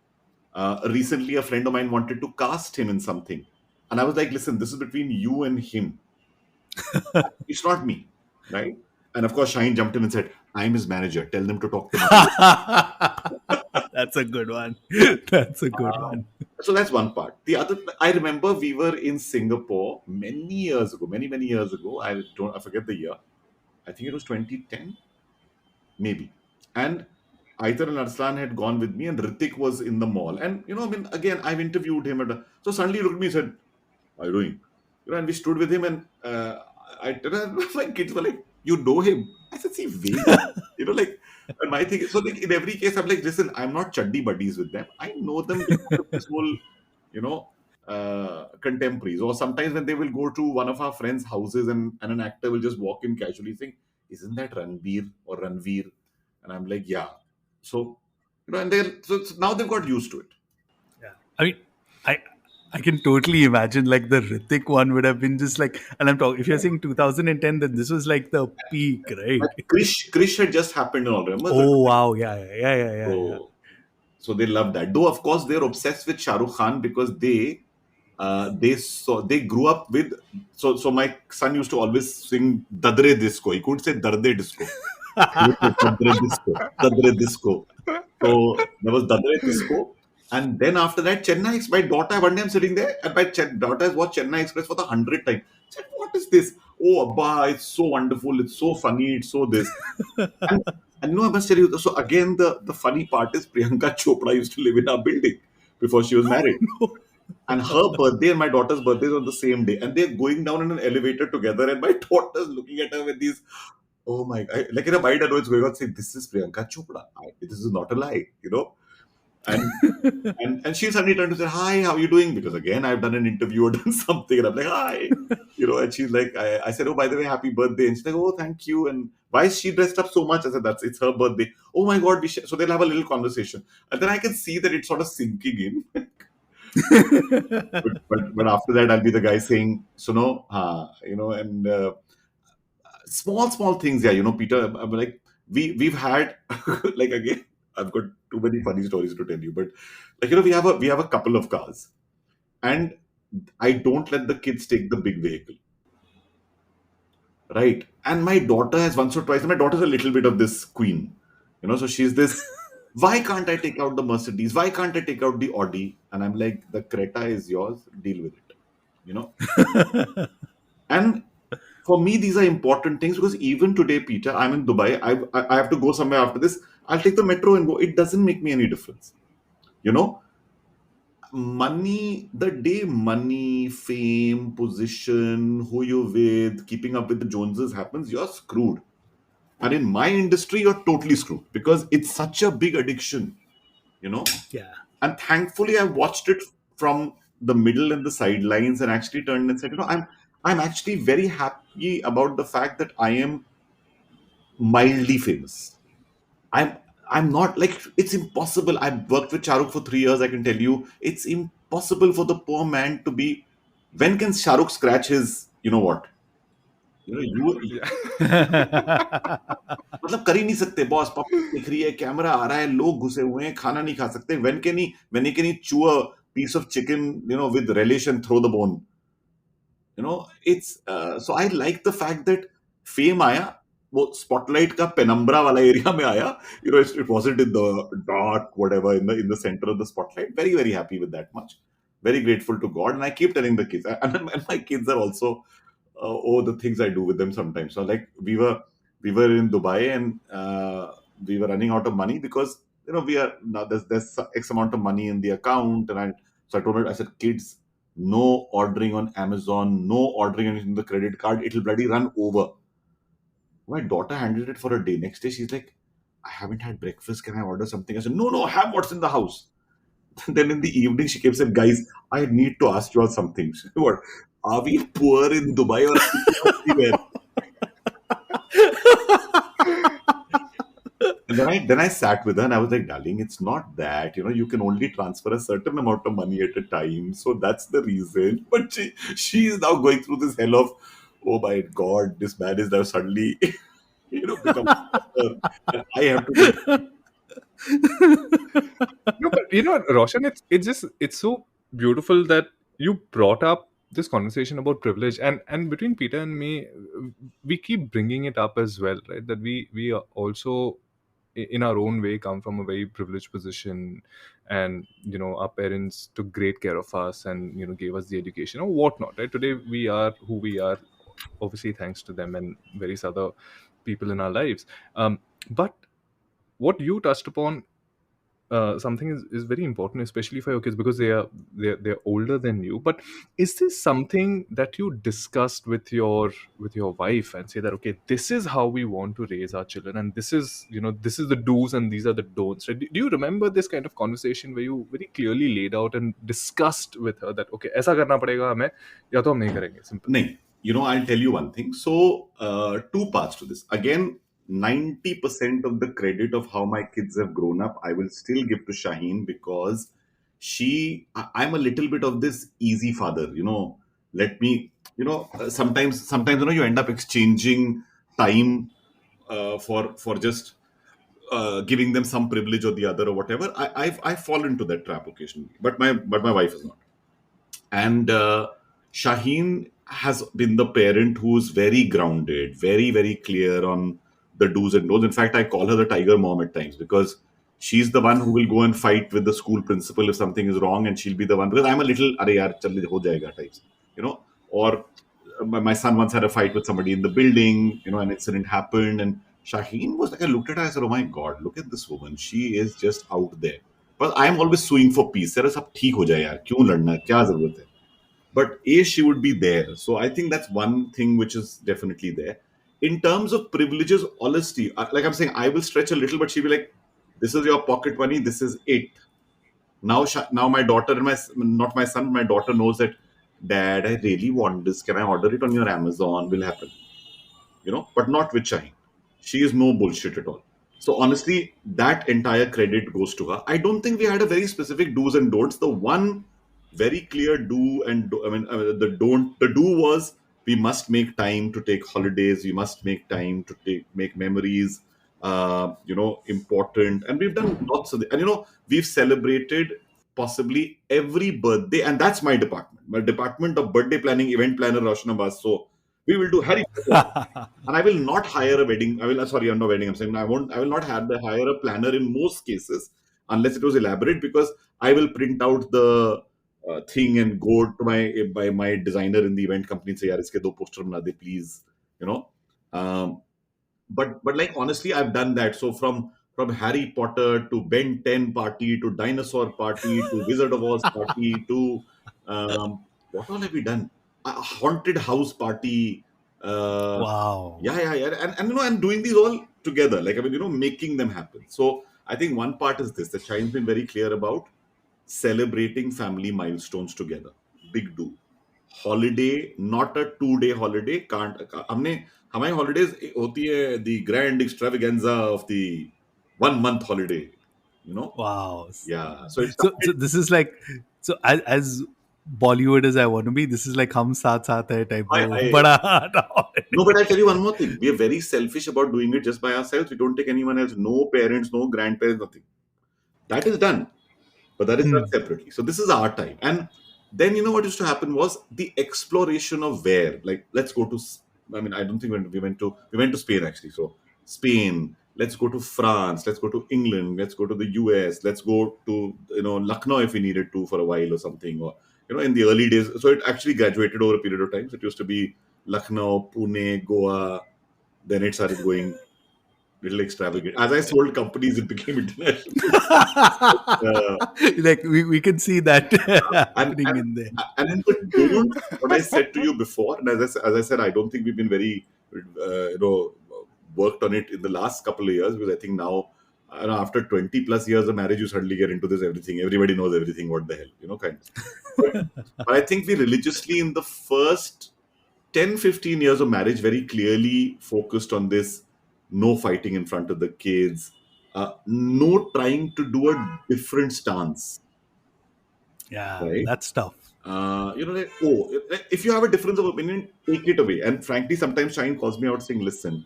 Recently, a friend of mine wanted to cast him in something. And I was like, listen, this is between you and him. It's not me. Right? And of course, Shine jumped in and said, I'm his manager. Tell them to talk to me. That's a good one. That's a good one. So that's one part. The other, I remember we were in Singapore many years ago, many, many years ago. I forget the year. I think it was 2010, maybe. And Aitar and Arslan had gone with me, and Ritik was in the mall. And, again, I've interviewed him. So suddenly he looked at me and said, how are you doing? And we stood with him, and my kids were like, you know him? I said, see, wait. Like, and my thing is, so like, in every case, I'm like, listen, I'm not chuddy buddies with them. I know them because of this whole, contemporaries. Or sometimes when they will go to one of our friends' houses and an actor will just walk in casually saying, isn't that Ranbir or Ranveer? And I'm like, yeah. So, and now they've got used to it. Yeah. I mean, I can totally imagine, like, the Ritik one would have been just like, and I'm talking, if you're saying 2010, then this was like the peak, right? But Krish had just happened and all, remember? Oh, wow. Yeah. So they love that. Though, of course, they're obsessed with Shah Rukh Khan because they grew up with. So my son used to always sing Dadre Disco. He couldn't say Darde Disco. He would say Dadre Disco. Dadre Disco. So there was Dadre Disco. And then after that, my daughter, one day I'm sitting there, and my daughter has watched Chennai Express for the 100th time. I said, what is this? Oh, Abba, it's so wonderful. It's so funny. It's so this. And no, I must tell you, so again, the funny part is Priyanka Chopra used to live in our building before she was married. And her birthday and my daughter's birthday is on the same day. And they're going down in an elevator together. And my daughter's looking at her with these, oh my God, like in a mind, I know it's going on, saying, this is Priyanka Chopra. This is not a lie, And she suddenly turned to say, hi, how are you doing? Because again, I've done an interview or done something. And I'm like, hi. And she's like, I said, oh, by the way, happy birthday. And she's like, oh, thank you. And why is she dressed up so much? I said, it's her birthday. Oh my God. So they'll have a little conversation. And then I can see that it's sort of sinking in. but after that, I'll be the guy saying, Suno, and small things. Yeah, Peter, I'm like, we've had, like, again, I've got too many funny stories to tell you, but like, we have a couple of cars, and I don't let the kids take the big vehicle, right? And my daughter has once or twice, and my daughter's a little bit of this queen, so she's this, why can't I take out the Mercedes? Why can't I take out the Audi? And I'm like, the Creta is yours, deal with it, And for me, these are important things because even today, Peter, I'm in Dubai. I have to go somewhere after this. I'll take the metro and go. It doesn't make me any difference. You know, money, the day money, fame, position, who you're with, keeping up with the Joneses happens, you're screwed. And in my industry, you're totally screwed because it's such a big addiction, you know. Yeah. And thankfully, I watched it from the middle and the sidelines and actually turned and said, I'm actually very happy about the fact that I am mildly famous. I'm I'm not like it's impossible. I've worked with Shahrukh for 3 years. I can tell you, it's impossible for the poor man to be. When can Shahrukh scratch his? You know what? You Yeah. मतलब कर ही नहीं सकते boss public दिख रही है camera आ रहा है लोग घुसे हुए हैं खाना नहीं खा सकते when can he chew a piece of chicken with relish and throw the bone it's so I like the fact that fame आया वो spotlight का penumbra वाला एरिया में आया it wasn't in the dark whatever in the center of the spotlight very happy with that much very grateful to God and I keep telling the kids and my kids are also the things I do with them sometimes. So like we were in Dubai and we were running out of money because we are now there's X amount of money in the account and I told her I said kids no ordering on Amazon, no ordering anything on the credit card, it'll bloody run over. My daughter handled it for a day. Next day she's like, I haven't had breakfast. Can I order something? I said, no, have what's in the house. Then in the evening, she came and said, guys, I need to ask you all something. She said, what? Are we poor in Dubai or are we poor everywhere? And then I sat with her and I was like, darling, it's not that. You can only transfer a certain amount of money at a time. So that's the reason. But she is now going through this hell of, oh my God, this man is now suddenly, become and I have to do. No, but Roshan, it's so beautiful that you brought up this conversation about privilege, and between Peter and me, we keep bringing it up as well, right? That we are also in our own way come from a very privileged position, and our parents took great care of us and gave us the education or whatnot, right? Today we are who we are, obviously thanks to them and various other people in our lives. But what you touched upon, something is very important, especially for your kids, because they're older than you. But is this something that you discussed with your wife and say that, okay, this is how we want to raise our children, and this is the do's and these are the don'ts, right? Do you remember this kind of conversation where you very clearly laid out and discussed with her that, okay, ऐसा करना पड़ेगा हमें या तो हम नहीं करेंगे, simple? No, I'll tell you one thing. So, two parts to this. Again, 90% of the credit of how my kids have grown up, I will still give to Shaheen because I'm a little bit of this easy father, let me, sometimes, you end up exchanging time for just giving them some privilege or the other or whatever. I fall into that trap occasionally, but my wife is not. And Shaheen has been the parent who's very grounded, very, very clear on the do's and don'ts. In fact, I call her the tiger mom at times because she's the one who will go and fight with the school principal if something is wrong, and she'll be the one because I'm a little "Arey yaar, chal ho jayega" types, Or my son once had a fight with somebody in the building, an incident happened, and Shaheen was like, I looked at her, I said, oh my God, look at this woman. She is just out there. But I'm always suing for peace. Sir, सब ठीक हो जाए यार, क्यों लड़ना है, क्या जरूरत है? But she would be there. So I think that's one thing which is definitely there. In terms of privileges, honesty, like I'm saying, I will stretch a little, but she'll be like, this is your pocket money, this is it. Now my daughter and not my son, my daughter knows that, Dad, I really want this. Can I order it on your Amazon? Will happen. But not with Shaheen. She is no bullshit at all. So honestly, that entire credit goes to her. I don't think we had a very specific do's and don'ts. The one very clear do and do, I mean, the don't. The do was we must make time to take holidays. We must make time to make memories. Important, and we've done lots of. And we've celebrated possibly every birthday, and that's my department. My department of birthday planning, event planner, Roshan Abbas. So we will do Harry. And I will not hire a wedding. Sorry, I'm not wedding. I'm saying I won't. I will not hire a planner in most cases unless it was elaborate because I will print out the thing and go to my designer in the event company and say, "Yaar, iske do poster bana de, please." you know. Um, but like honestly, I've done that. So from Harry Potter to Ben 10 party to dinosaur party to Wizard of Oz party to what all have we done? A haunted house party. Uh, Wow. yeah. And I'm doing these all together. Like, I mean, making them happen. So I think one part is this that Shine's been very clear about celebrating family milestones together. Big do. Holiday, not a 2 day holiday. Can't हमने हमारी holidays होती है the grand extravaganza of the 1 month holiday. You know? Wow. Yeah. So it So started. this is like, so as Bollywood as I want to be, this is like hum saath saath hai type wo I bada No, but I'll tell you one more thing. We are very selfish about doing it just by ourselves. We don't take anyone else. No parents, no grandparents, nothing. That is done. But that is done Hmm. separately. So this is our time. And then what used to happen was the exploration of where, like, let's go to. I mean, I don't think we went to Spain actually. So Spain, let's go to France, let's go to England, let's go to the US, let's go to Lucknow if we needed to for a while or something, or in the early days. So it actually graduated over a period of time. So it used to be Lucknow, Pune, Goa. Then it started going little extravagant. As I sold companies, it became international. Uh, Like we can see that and happening and in there. and but don't what I said to you before, and as I said, I don't think we've been very worked on it in the last couple of years, because I think now, after 20 plus years of marriage, you suddenly get into this everything. Everybody knows everything. What the hell, kind of. But I think we religiously in the first 10-15 years of marriage very clearly focused on this: no fighting in front of the kids, no trying to do a different stance, Yeah, right? that's tough. Like, oh, if you have a difference of opinion, take it away. And frankly, sometimes Shine calls me out saying, listen,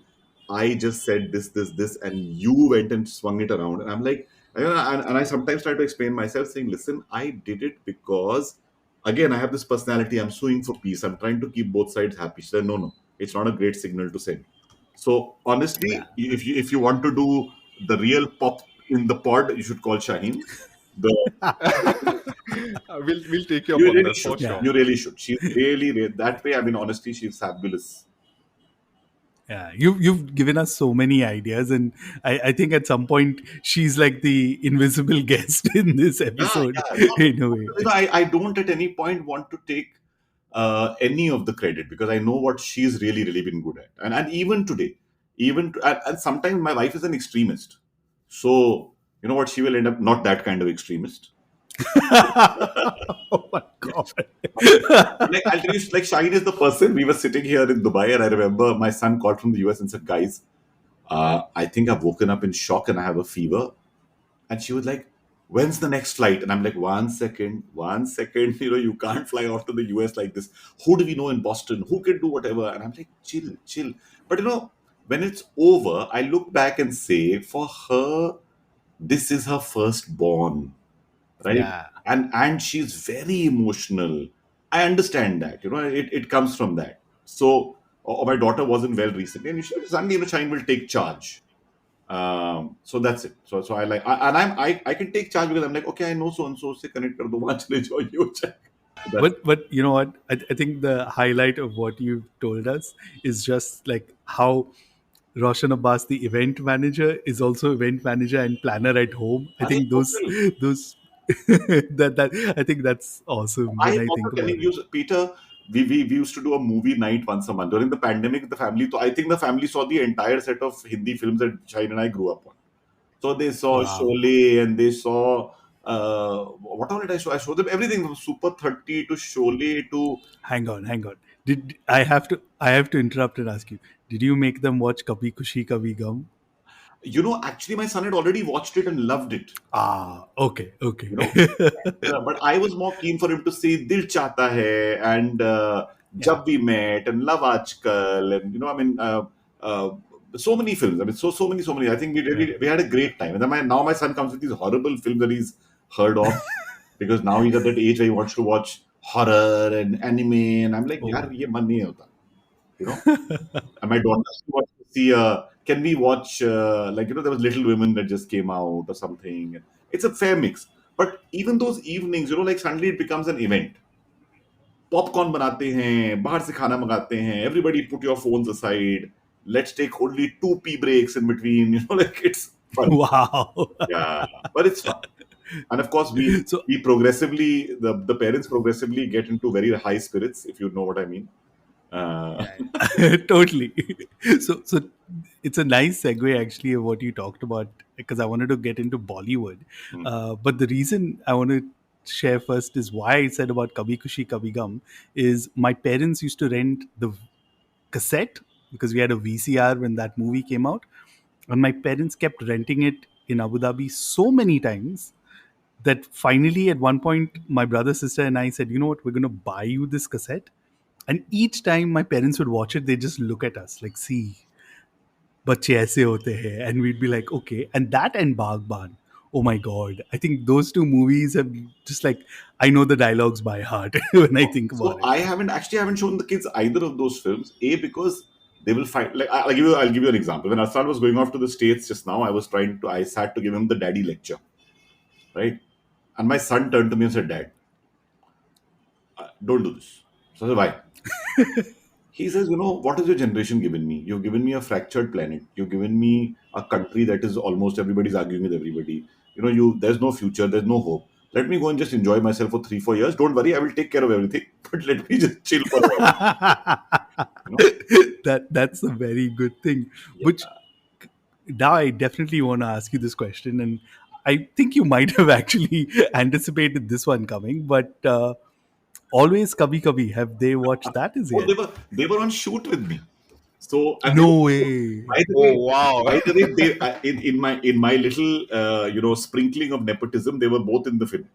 I just said this, and you went and swung it around. And I'm like, and I sometimes try to explain myself saying, listen, I did it because, again, I have this personality. I'm suing for peace. I'm trying to keep both sides happy. She said, no, it's not a great signal to send. So Yeah. honestly, if you want to do the real pop in the pod, you should call Shaheen. The We'll take you up You on really that for should. Yeah. sure. You really should. She's that way. I mean, honestly, she's fabulous. Yeah, you've given us so many ideas, and I think at some point she's like the invisible guest in this episode Yeah. No, in a way. I don't at any point want to take any of the credit, because I know what she's really, really been good at. And even today, and sometimes my wife is an extremist. So, you know what? She will end up not that kind of extremist. Oh my god! Like, I'll tell you, like, Shaheen is the person. We were sitting here in Dubai, and I remember my son called from the US and said, guys, I think I've woken up in shock and I have a fever. And she was like, when's the next flight? And I'm like, 1 second, 1 second. You can't fly off to the US like this. Who do we know in Boston? Who can do whatever? And I'm like, chill, chill. But when it's over, I look back and say, for her, this is her firstborn, right? Yeah, And she's very emotional. I understand that. It comes from that. So, or my daughter wasn't well recently, and suddenly, Shine will take charge. So that's it. So I can take charge, because I'm like, okay, I know so and so se connect kar do, wahan chale jao, ye ho jaye. That's but you know what? I think the highlight of what you've told us is just like how Roshan Abbas, the event manager, is also event manager and planner at home. I Arey, think total. those that I think that's awesome I when I remember think about telling it. you, Peter, we used to do a movie night once a month during the pandemic. The family, I think the family saw the entire set of Hindi films that Shine and I grew up on. So they saw Wow. Sholay, and they saw what all did I show? I showed them everything from Super 30 to Sholay to. Hang on. Did I have to interrupt and ask you? Did you make them watch Kabhi Khushi Kabhi Gum? Actually, my son had already watched it and loved it. Ah, okay, okay. You know, but I was more keen for him to see Dil Chahta Hai and Yeah, Jab We Met and Love Aajkal, and uh, so many films. I mean, so many. I think right. we had a great time. And then now my son comes with these horrible films that he's heard of, because now he's at that age where he wants to watch horror and anime, and I'm like, yaar, Oh, ye man nahi hota, you know. And my daughter wants to see. Can we watch there was Little Women that just came out or something. It's a fair mix. But even those evenings, like, suddenly it becomes an event. Popcorn बनाते हैं, बाहर से खाना मंगाते हैं, everybody put your phones aside, let's take only 2 pee breaks in between, like it's fun. Wow. Yeah, but it's fun. And of course, So we progressively, the parents progressively get into very high spirits, if you know what I mean. yeah, yeah. Totally. So it's a nice segue actually of what you talked about, because I wanted to get into Bollywood. Hmm. But the reason I want to share first is why I said about Kabhi Khushi Kabhi Gum is my parents used to rent the cassette, because we had a VCR when that movie came out, and my parents kept renting it in Abu Dhabi so many times that finally at one point my brother, sister and I said, you know what, we're going to buy you this cassette. And each time my parents would watch it, they just look at us like, see, बच्चे ऐसे होते हैं, and we'd be like, okay. And that and Bagban, oh my god, I think those two movies have just like, I know the dialogues by heart when I think So about it. I haven't shown the kids either of those films. A, because they will find, like, I'll give you an example. When Aslan was going off to the States just now, I sat to give him the daddy lecture, right? And my son turned to me and said, "Dad, don't do this." So I said, "Why?" He says, what has your generation given me? You've given me a fractured planet. You've given me a country that is almost everybody's arguing with everybody. There's no future, there's no hope. Let me go and just enjoy myself for 3-4 years. Don't worry, I will take care of everything. But let me just chill for a while. You know? That's a very good thing. Yeah. Which now I definitely want to ask you this question, and I think you might have actually anticipated this one coming, but always Kabhi Kabhi, have they watched that as Oh, yet? they were on shoot with me. So, and they were, No way. by the way, Oh wow. in my little sprinkling of nepotism, they were both in the film.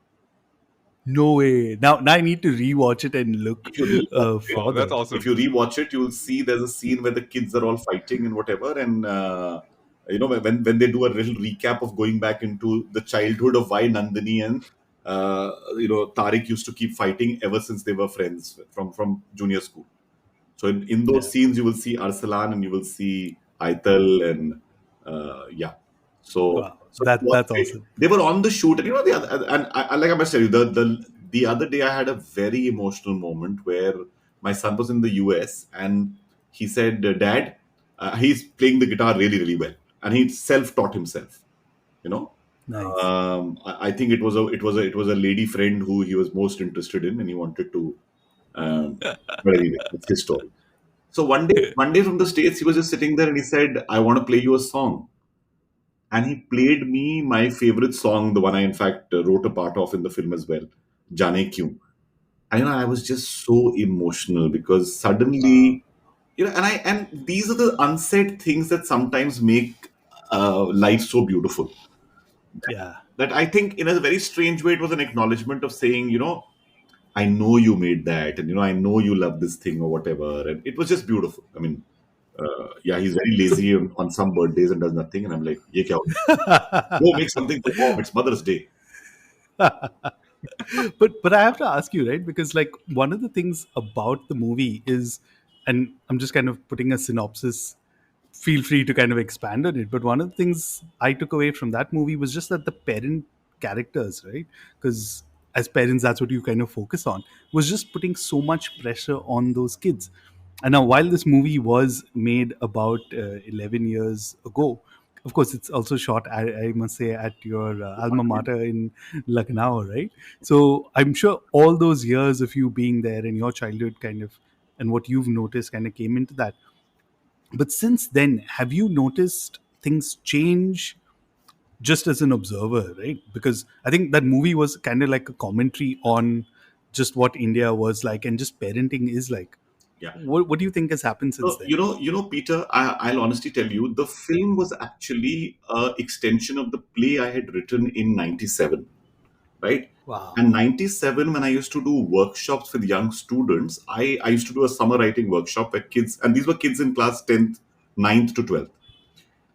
No way. Now I need to rewatch it and look If you rewatch it, Wow, that's further. if awesome. you rewatch it, you'll see there's a scene where the kids are all fighting and whatever, and when they do a little recap of going back into the childhood of why Nandini and Tariq used to keep fighting ever since they were friends from junior school. So in those Yeah. scenes, you will see Arsalan and you will see Aital and yeah. So Wow. so it was That's great. awesome. They were on the shoot, and the other, and like I must tell you, the other day I had a very emotional moment where my son was in the US and he said, "Dad, he's playing the guitar really really well, and he self-taught himself." You know, Nice. I think it was a lady friend who he was most interested in, and he wanted to. But anyway, that's his story. So one day from the States, he was just sitting there and he said, "I want to play you a song." And he played me my favorite song, the one I in fact wrote a part of in the film as well, Jaane Kyun. And I was just so emotional because suddenly, and these are the unsaid things that sometimes make life so beautiful. Yeah. That I think, in a very strange way, it was an acknowledgement of saying, I know you made that, and I know you love this thing or whatever, and it was just beautiful. I mean, yeah, he's very So, lazy on some birthdays and does nothing, and I'm like, "Ye kya ho gaya? Go make something for mom. It's Mother's Day." but I have to ask you, right? Because like one of the things about the movie is, and I'm just kind of putting a synopsis. Feel free to kind of expand on it. But one of the things I took away from that movie was just that the parent characters, right? Because as parents, that's what you kind of focus on, was just putting so much pressure on those kids. And now, while this movie was made about 11 years ago, of course, it's also shot, I must say, at your alma mater in Lucknow, right? So I'm sure all those years of you being there and your childhood kind of, and what you've noticed kind of came into that. But since then, have you noticed things change just as an observer, right? Because I think that movie was kind of like a commentary on just what India was like and just parenting is like. Yeah. What do you think has happened since So, then? Peter, I'll honestly tell you, the film was actually an extension of the play I had written in '97, right? And Wow. '97, when I used to do workshops with young students, I used to do a summer writing workshop where kids, and these were kids in class 10th, 9th to 12th.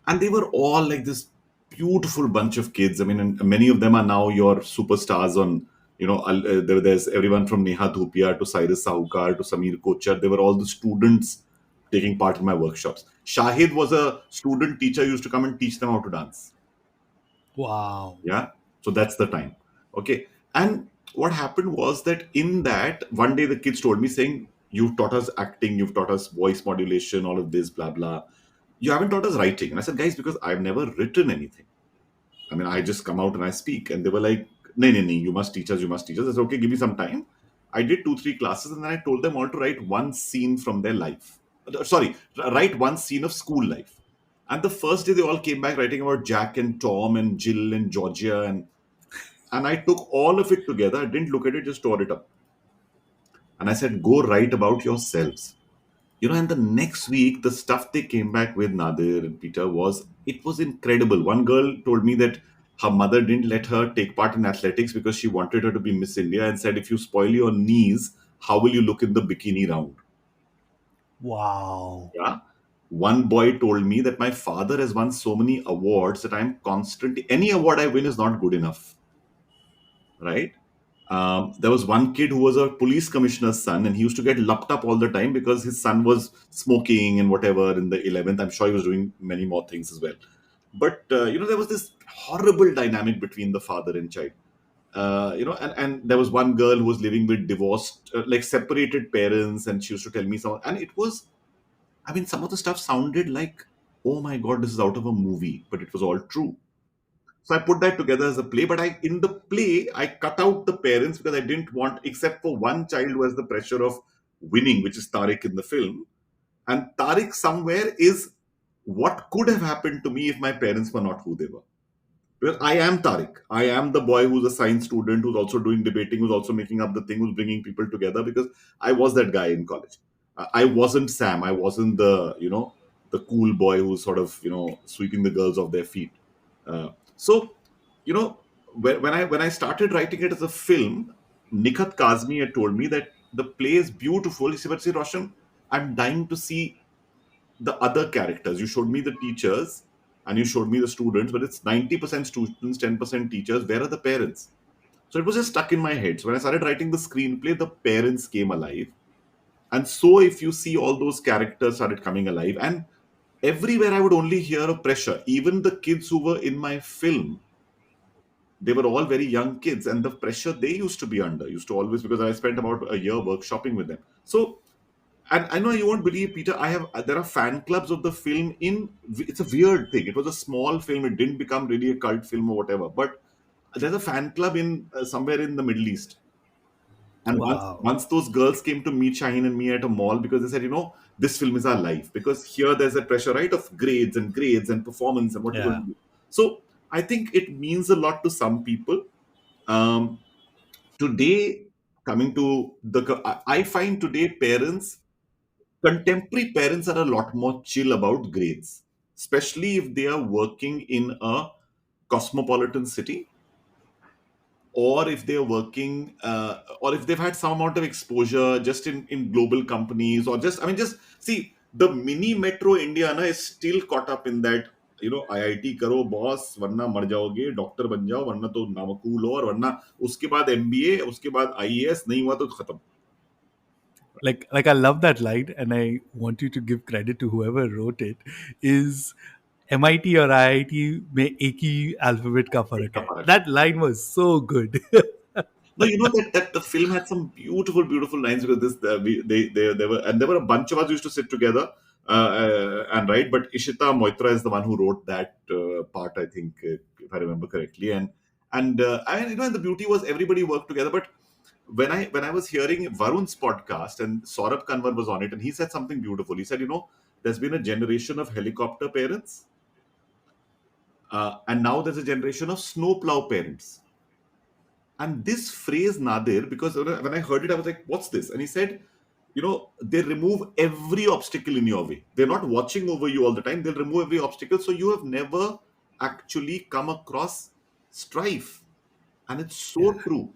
And they were all like this beautiful bunch of kids. I mean, and many of them are now your superstars on, there's everyone from Neha Dhupia to Cyrus Sahukar to Samir Kochar. They were all the students taking part in my workshops. Shahid was a student teacher who used to come and teach them how to dance. Wow. Yeah. So that's the time. Okay. And what happened was that in that one day the kids told me saying, "You've taught us acting, you've taught us voice modulation, all of this, blah blah. You haven't taught us writing." And I said, "Guys, because I've never written anything. I mean, I just come out and I speak." And they were like, "No, no, no, you must teach us, you must teach us." I said, "Okay, give me some time." I did 2, 3 classes, and then I told them all to write one scene from their life. Sorry, write one scene of school life. And the first day they all came back writing about Jack and Tom and Jill and Georgia, and I took all of it together. I didn't look at it, just tore it up. And I said, "Go write about yourselves." And the next week, the stuff they came back with, Nadir and Peter, was incredible. One girl told me that her mother didn't let her take part in athletics because she wanted her to be Miss India, and said, "If you spoil your knees, how will you look in the bikini round?" Wow. Yeah. One boy told me that my father has won so many awards that I'm constantly, any award I win is not good enough. Right? There was one kid who was a police commissioner's son, and he used to get locked up all the time because his son was smoking and whatever in the 11th. I'm sure he was doing many more things as well. But, there was this horrible dynamic between the father and child. And there was one girl who was living with divorced, like separated parents, and she used to tell me some, and it was, I mean, some of the stuff sounded like, oh my God, this is out of a movie, but it was all true. So I put that together as a play, but in the play I cut out the parents because I didn't want, except for one child who has the pressure of winning, which is Tariq in the film. And Tariq somewhere is what could have happened to me if my parents were not who they were. Because I am Tariq. I am the boy who's a science student, who's also doing debating, who's also making up the thing, who's bringing people together. Because I was that guy in college. I wasn't Sam. I wasn't the cool boy who's sort of sweeping the girls off their feet. So you know when I started writing it as a film, Nikhat Kazmi had told me that the play is beautiful. He said, "But see, Roshan, I'm dying to see the other characters. You showed me the teachers and you showed me the students, but it's 90% students, 10% teachers. Where are the parents?" So it was just stuck in my head. So when I started writing the screenplay, the parents came alive. And so if you see, all those characters started coming alive. And everywhere I would only hear a pressure. Even the kids who were in my film, they were all very young kids, and the pressure they used to be under used to always, because I spent about a year workshopping with them. So, and I know you won't believe, Peter, there are fan clubs of the film. It's a weird thing. It was a small film. It didn't become really a cult film or whatever, but there's a fan club in somewhere in the Middle East. And once Wow. once those girls came to meet Shaheen and me at a mall, because they said, this film is our life. Because here there's a pressure, right, of grades and performance and what you're going Yeah. to do. So I think it means a lot to some people. Um, Today, coming to I find today contemporary parents are a lot more chill about grades, especially if they are working in a cosmopolitan city, or if they're working or if they've had some amount of exposure just in global companies, or just, I mean, just see, the mini metro India na, is still caught up in that, IIT karo boss, वरना मर जाओगे, doctor बन जाओ, वरना तो नामकूल हो, और वरना उसके बाद MBA, उसके बाद IAS, नहीं हुआ तो खत्म. Like I love that line, and I want you to give credit to whoever wrote it. Is MIT or IIT में एक ही alphabet का फर्क है. That line was so good. No, that the film had some beautiful, beautiful lines, because there were a bunch of us who used to sit together and write. But Ishita Moitra is the one who wrote that part, I think, if I remember correctly. And the beauty was everybody worked together. But when I was hearing Varun's podcast, and Saurabh Kanwar was on it, and he said something beautiful. He said, there's been a generation of helicopter parents, and now there's a generation of snowplow parents. And this phrase, Nadir, because when I heard it, I was like, what's this? And he said, they remove every obstacle in your way. They're not watching over you all the time. They'll remove every obstacle. So you have never actually come across strife. And it's so Yeah. true.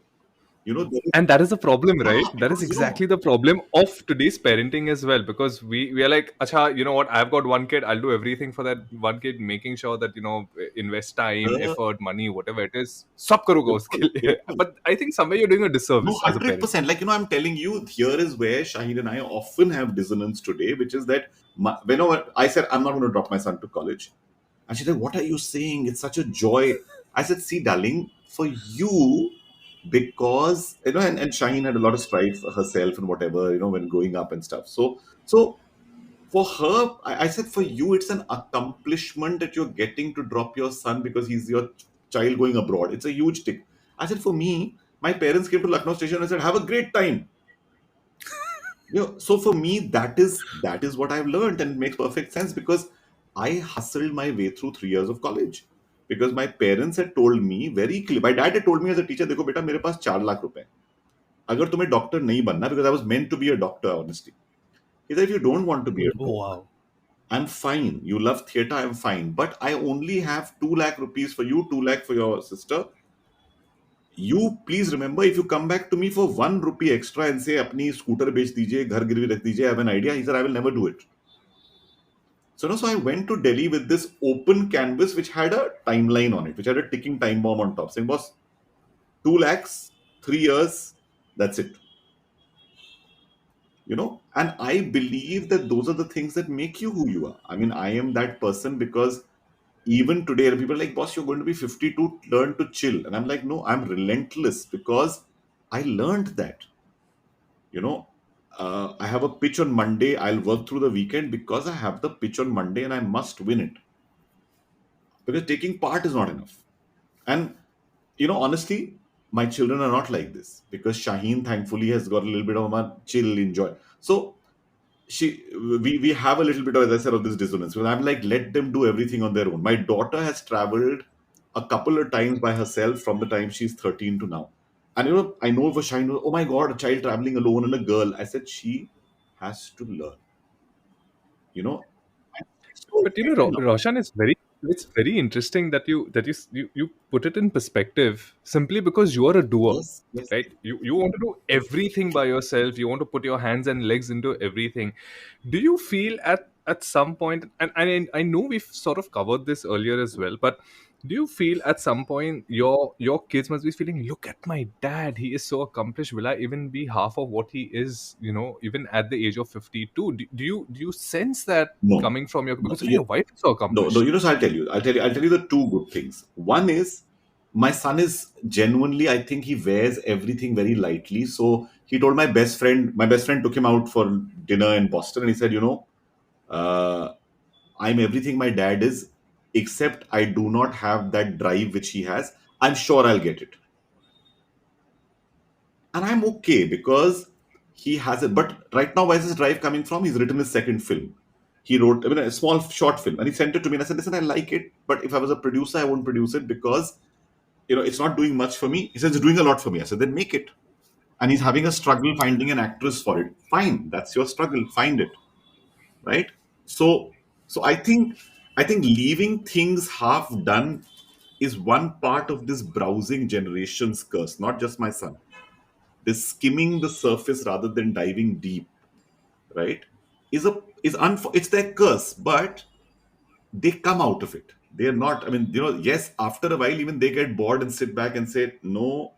There is, And that is the problem, right? That is because, exactly the problem of today's parenting as well, because we are like, acha, you know what, I've got one kid, I'll do everything for that one kid, making sure that invest time, uh, effort, money, whatever it is, sab karuga uske simple, liye. simple. But I think somewhere you're doing a No, disservice as a parent. 100%. Like, I'm telling you, here is where Shaheen and I often have dissonance today, which is that whenever I said, I'm not going to drop my son to college, and she said, what are you saying? It's such a joy. I said, see, darling, for you, because and Shaheen had a lot of strife herself and whatever, when growing up and stuff. So for her, I said, for you, it's an accomplishment that you're getting to drop your son because he's your child going abroad. It's a huge tick. I said, for me, my parents came to Lucknow station and said, have a great time. So for me, that is what I've learned, and it makes perfect sense because I hustled my way through 3 years of college because my parents had told me very clear. My dad had told me as a teacher, देखो बेटा मेरे पास 4 लाख रुपए हैं. अगर तुम्हें doctor नहीं बनना, because I was meant to be a doctor, honestly. He said, if you don't want to be a Oh doctor, wow. I'm fine. You love theater, I'm fine. But I only have 2 lakh rupees for you, 2 lakh for your sister. You please remember, if you come back to me for 1 rupee extra and say, अपनी scooter बेच दीजिए, घर गिरवी रख दीजिए, I have an idea. He said, I will never do it. So, no, so I went to Delhi with this open canvas which had a timeline on it, which had a ticking time bomb on top, saying, boss, 2 lakhs, 3 years, that's it. And I believe that those are the things that make you who you are. I mean, I am that person because even today, people are like, boss, you're going to be 52, learn to chill. And I'm like, no, I'm relentless because I learned that. You know, I have a pitch on Monday. I'll work through the weekend because I have the pitch on Monday and I must win it. Because taking part is not enough. And, honestly, my children are not like this because Shaheen, thankfully, has got a little bit of a chill, enjoy. So, we have a little bit of, as I said, of this dissonance. Because I'm like, let them do everything on their own. My daughter has traveled a couple of times by herself from the time she's 13 to now. And I know for Shine, oh my God, a child traveling alone and a girl. I said, she has to learn. You know, and it's so But okay now. Roshan, it's very interesting that you put it in perspective simply because you are a doer, Yes, yes, right? You want to do everything by yourself. You want to put your hands and legs into everything. Do you feel at some point, and I know we've sort of covered this earlier as well, but do you feel at some point your kids must be feeling, look at my dad, he is so accomplished, will I even be half of what he is, even at the age of 52? Do you sense that no, coming from your, no, because your wife is so no, no. accomplished? So I'll tell you the two good things. One is my son is genuinely, I think he wears everything very lightly. So he told my best friend took him out for dinner in Boston, and he said, uh, I'm everything my dad is, except I do not have that drive which he has. I'm sure I'll get it. And I'm okay because he has it. But right now, where's his drive coming from? He's written his second film. He wrote, a small short film, and he sent it to me. And I said, listen, I like it, but if I was a producer, I won't produce it because, it's not doing much for me. He says, it's doing a lot for me. I said, then make it. And he's having a struggle finding an actress for it. Fine, that's your struggle. Find it, right? So I think leaving things half done is one part of this browsing generation's curse. Not just my son. This skimming the surface rather than diving deep, right? It's their curse, but they come out of it. They're not. I mean, yes. After a while, even they get bored and sit back and say, "No,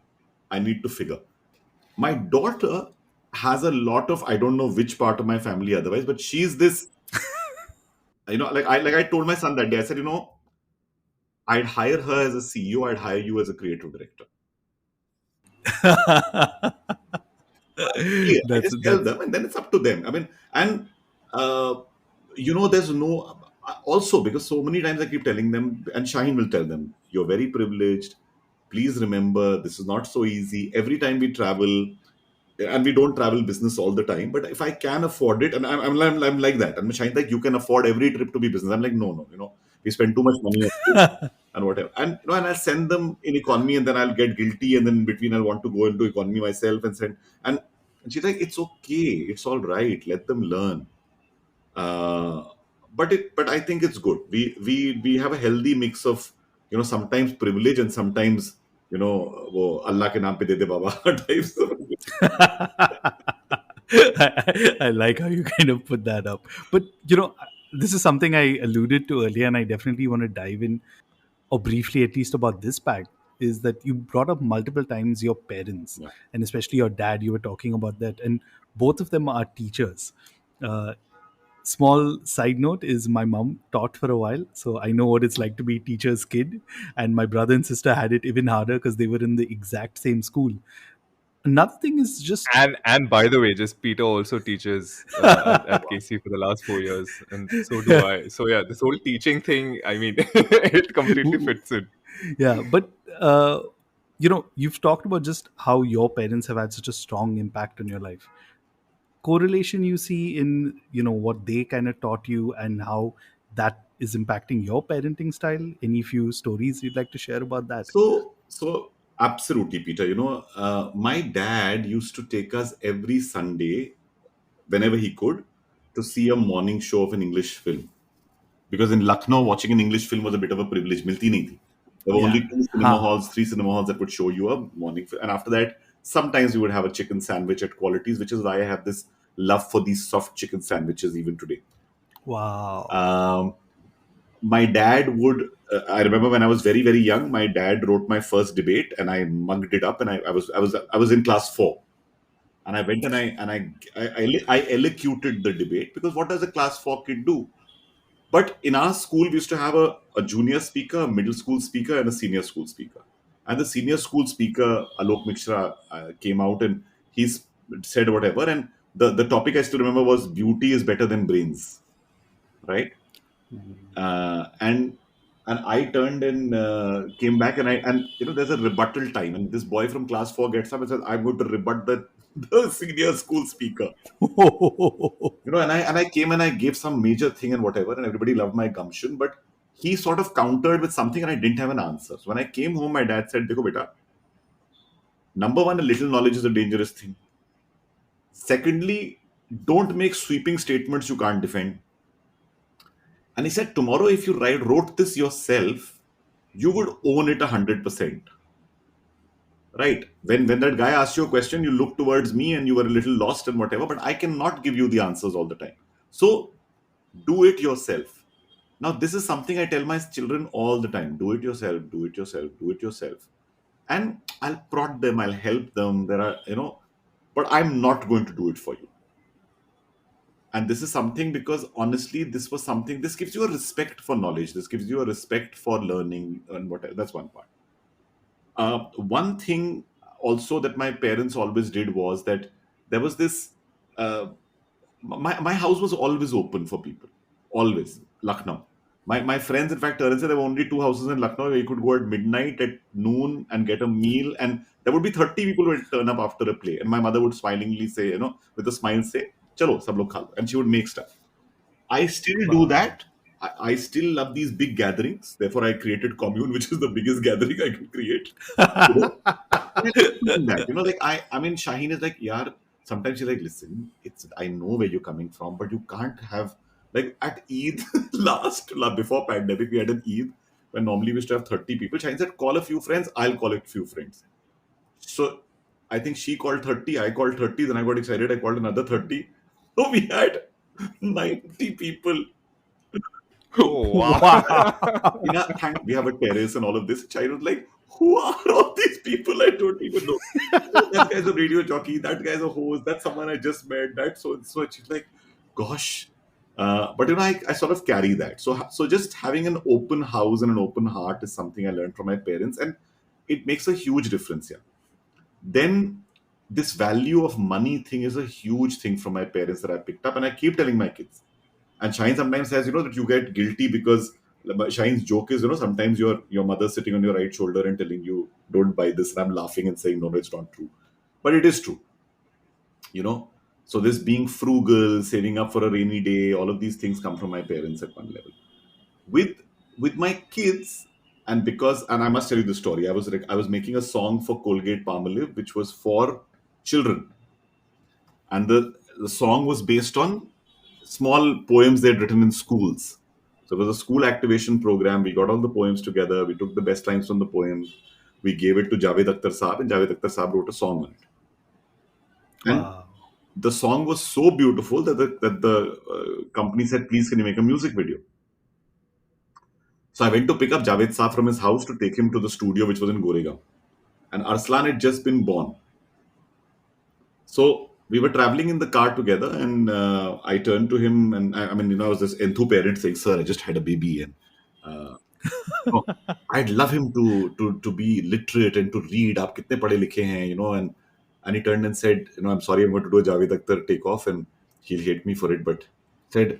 I need to figure." My daughter has a lot of, I don't know which part of my family otherwise, but she's this. Like I told my son that day. I said, I'd hire her as a CEO. I'd hire you as a creative director. Clear. I that's just tell that's them, and then it's up to them. I mean, and uh, there's no. Also, because so many times I keep telling them, and Shaheen will tell them, you're very privileged. Please remember, this is not so easy. Every time we travel, and we don't travel business all the time, but if I can afford it, and I'm like that. And Shaheen like, you can afford every trip to be business. I'm like, no, no, we spend too much money on this and whatever. And I'll send them in economy, and then I'll get guilty, and then in between I'll want to go into economy myself and send. And she's like, it's okay, it's all right, let them learn. Uh, but I think it's good. We have a healthy mix of sometimes privilege and sometimes वो अल्लाह के नाम पे दे दे बाबा types of. I like how you kind of put that up. But this is something I alluded to earlier, and I definitely want to dive in, or briefly at least, about this fact. Is that you brought up multiple times your parents, Yeah, and especially your dad? You were talking about that, and both of them are teachers. Uh, Small side note is my mom taught for a while, so I know what it's like to be teacher's kid. And my brother and sister had it even harder because they were in the exact same school. Another thing is just And by the way, just Peter also teaches at KC for the last 4 years, and so do I. So yeah, this whole teaching thing, I mean, it completely fits in. yeah, but uh, you've talked about just how your parents have had such a strong impact on your life. Correlation you see in what they kind of taught you and how that is impacting your parenting style. Any few stories you'd like to share about that? So absolutely, Peter. My dad used to take us every Sunday, whenever he could, to see a morning show of an English film. Because in Lucknow, watching an English film was a bit of a privilege. Milti nahi thi. There were Yeah. only two cinema halls, three cinema halls that would show you a morning film. And after that, sometimes we would have a chicken sandwich at Qualities, which is why I have this love for these soft chicken sandwiches even today. Wow. Um, my dad would. I remember when I was very very young, my dad wrote my first debate, and I mugged it up, and I was in class 4, and I went and I elocuted the debate, because what does a class 4 kid do? But in our school, we used to have a junior speaker, a middle school speaker, and a senior school speaker. And the senior school speaker, Alok Mishra, came out, and said whatever. And the topic I still remember was beauty is better than brains, right? And I turned and came back, and there's a rebuttal time, and this boy from class 4 gets up and says, "I'm going to rebut the senior school speaker." And I came and I gave some major thing and whatever, and everybody loved my gumption, but he sort of countered with something, and I didn't have an answer. So when I came home, my dad said, "Dekho beta, number one, a little knowledge is a dangerous thing. Secondly, don't make sweeping statements you can't defend." And he said, "Tomorrow, if you wrote this yourself, you would own it 100%. Right? When that guy asked you a question, you looked towards me and you were a little lost and whatever, but I cannot give you the answers all the time. So do it yourself." Now, this is something I tell my children all the time: do it yourself, do it yourself, do it yourself. And I'll prod them, I'll help them. But I'm not going to do it for you. And this is something, because honestly, this gives you a respect for knowledge, this gives you a respect for learning and whatever. That's one part. One thing also that my parents always did was that there was this. My house was always open for people, always. Lucknow. My friends, in fact, said there were only two houses in Lucknow where you could go at midnight, at noon, and get a meal, and there would be 30 people who would turn up after a play, and my mother would smilingly say, with a smile, say, "Chalo, sab log kha lo," and she would make stuff. I still do that. I still love these big gatherings. Therefore, I created Commune, which is the biggest gathering I could create. And I keep doing that. I mean, Shaheen is like, "Yaar," sometimes she's like, "Listen, I know where you're coming from, but you can't have, like, at Eid, before pandemic, we had an Eid when normally we used to have 30 people. Shaheen said, call a few friends, I'll call a few friends." So I think she called 30, I called 30, then I got excited, I called another 30. So we had 90 people. Oh Wow. We have a terrace and all of this. Child was like, "Who are all these people? I don't even know. Oh, that guy's a radio jockey. That guy's a host. That's someone I just met. That's so and so." She's like, "Gosh." But I sort of carry that. So just having an open house and an open heart is something I learned from my parents, and it makes a huge difference here. Then this value of money thing is a huge thing from my parents that I picked up, and I keep telling my kids. And Shine sometimes says, that you get guilty because Shine's joke is, sometimes your mother's sitting on your right shoulder and telling you, "Don't buy this." And I'm laughing and saying, "No, it's not true." But it is true. So this being frugal, saving up for a rainy day, all of these things come from my parents at one level. With my kids, and I must tell you the story. I was making a song for Colgate Palmolive, which was for children, and the song was based on small poems they'd written in schools. So it was a school activation program. We got all the poems together. We took the best lines from the poems. We gave it to Javed Akhtar Saab, and Javed Akhtar Saab wrote a song on it. And Wow. the song was so beautiful that the company said, "Please, can you make a music video?" So I went to pick up Javed Saab from his house to take him to the studio, which was in Goregaon. And Arslan had just been born. So we were traveling in the car together, and I turned to him, and I mean, I was this enthu parent saying, "Sir, I just had a baby, and uh, no, I'd love him to be literate and to read. आप कितने पढ़े लिखे हैं, and he turned and said, I'm sorry, I'm going to do a Javed Akhtar takeoff, and he'll hate me for it, but said,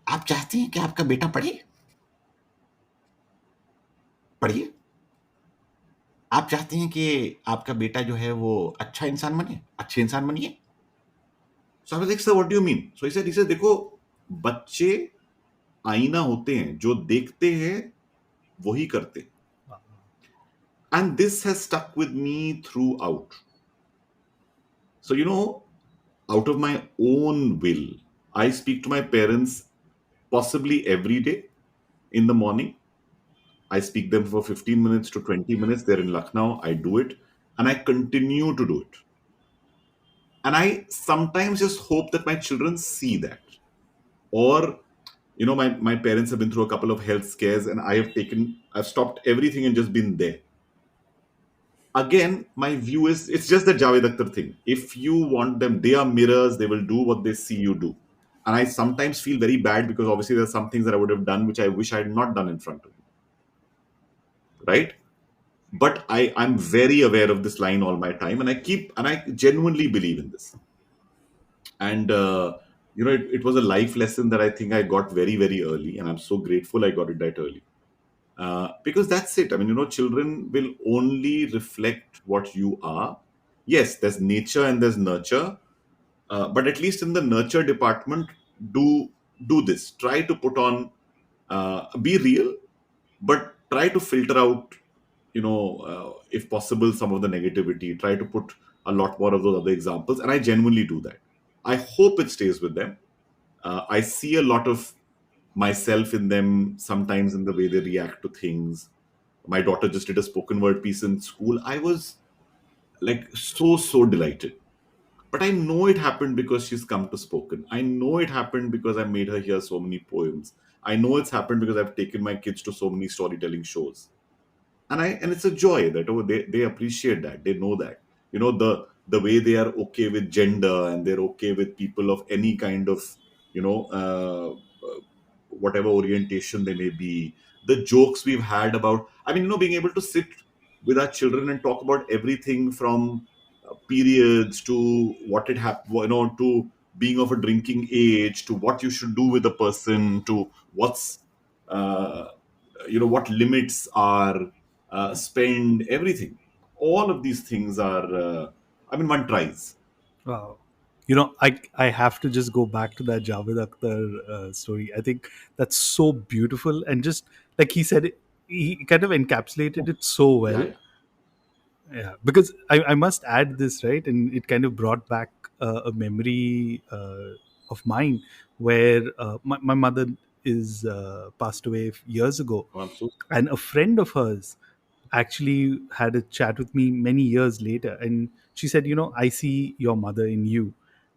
आप चाहते हैं कि आपका बेटा पढ़े? पढ़िए। आप चाहते हैं कि आपका बेटा जो है वो अच्छा इंसान बने, अच्छे इंसान बनिए। So I was like, sir, what do you mean? So he said, देखो, बच्चे आईना होते हैं, जो देखते हैं वही करते हैं. And this has stuck with me throughout. So, out of my own will, I speak to my parents possibly every day in the morning. I speak them for 15 minutes to 20 minutes. They're in Lucknow. I do it, and I continue to do it. And I sometimes just hope that my children see that. Or, my parents have been through a couple of health scares, and I've stopped everything and just been there. Again, my view is it's just the Javed Akhtar thing. If you want them, they are mirrors, they will do what they see you do. And I sometimes feel very bad because obviously there's some things that I would have done which I wish I had not done in front of you. Right? But I'm very aware of this line all my time, and I genuinely believe in this. And it was a life lesson that I think I got very, very early, and I'm so grateful I got it that early. Because that's it. I mean, children will only reflect what you are. Yes, there's nature and there's nurture, but at least in the nurture department, do this. Try to put on, be real, but try to filter out, if possible, some of the negativity. Try to put a lot more of those other examples, and I genuinely do that. I hope it stays with them. I see a lot of myself in them sometimes in the way they react to things. My daughter just did a spoken word piece in school. I was like so delighted. But I know it happened because she's come to spoken. I know it happened because I made her hear so many poems. I know it's happened because I've taken my kids to so many storytelling shows. And it's a joy that they appreciate that. They know that. The way they are okay with gender, and they're okay with people of any kind of, whatever orientation they may be. The jokes we've had about, being able to sit with our children and talk about everything from periods to what it happened, to being of a drinking age, to what you should do with a person, to what's, what limits are, spend, everything. All of these things are, one tries. Wow. I have to just go back to that Javed Akhtar story. I think that's so beautiful, and just like he said, he kind of encapsulated it so well. Yeah. Yeah, because I must add this, right, and it kind of brought back a memory of mine where my mother is passed away years ago, Oh, I'm so and a friend of hers actually had a chat with me many years later, and she said, I see your mother in you.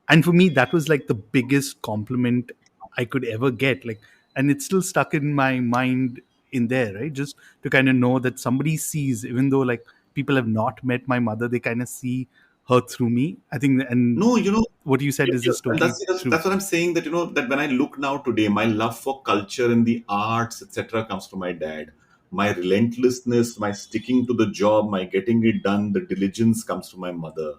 And for me, that was like the biggest compliment I could ever get, like, and it's still stuck in my mind in there, right? Just to kind of know that somebody sees, even though like people have not met my mother, they kind of see her through me, I think. And No, what you said is just and totally true. that's what I'm saying. That that when I look now today, my love for culture and the arts, etc., comes from my dad. My relentlessness, my sticking to the job, my getting it done, the diligence comes from my mother.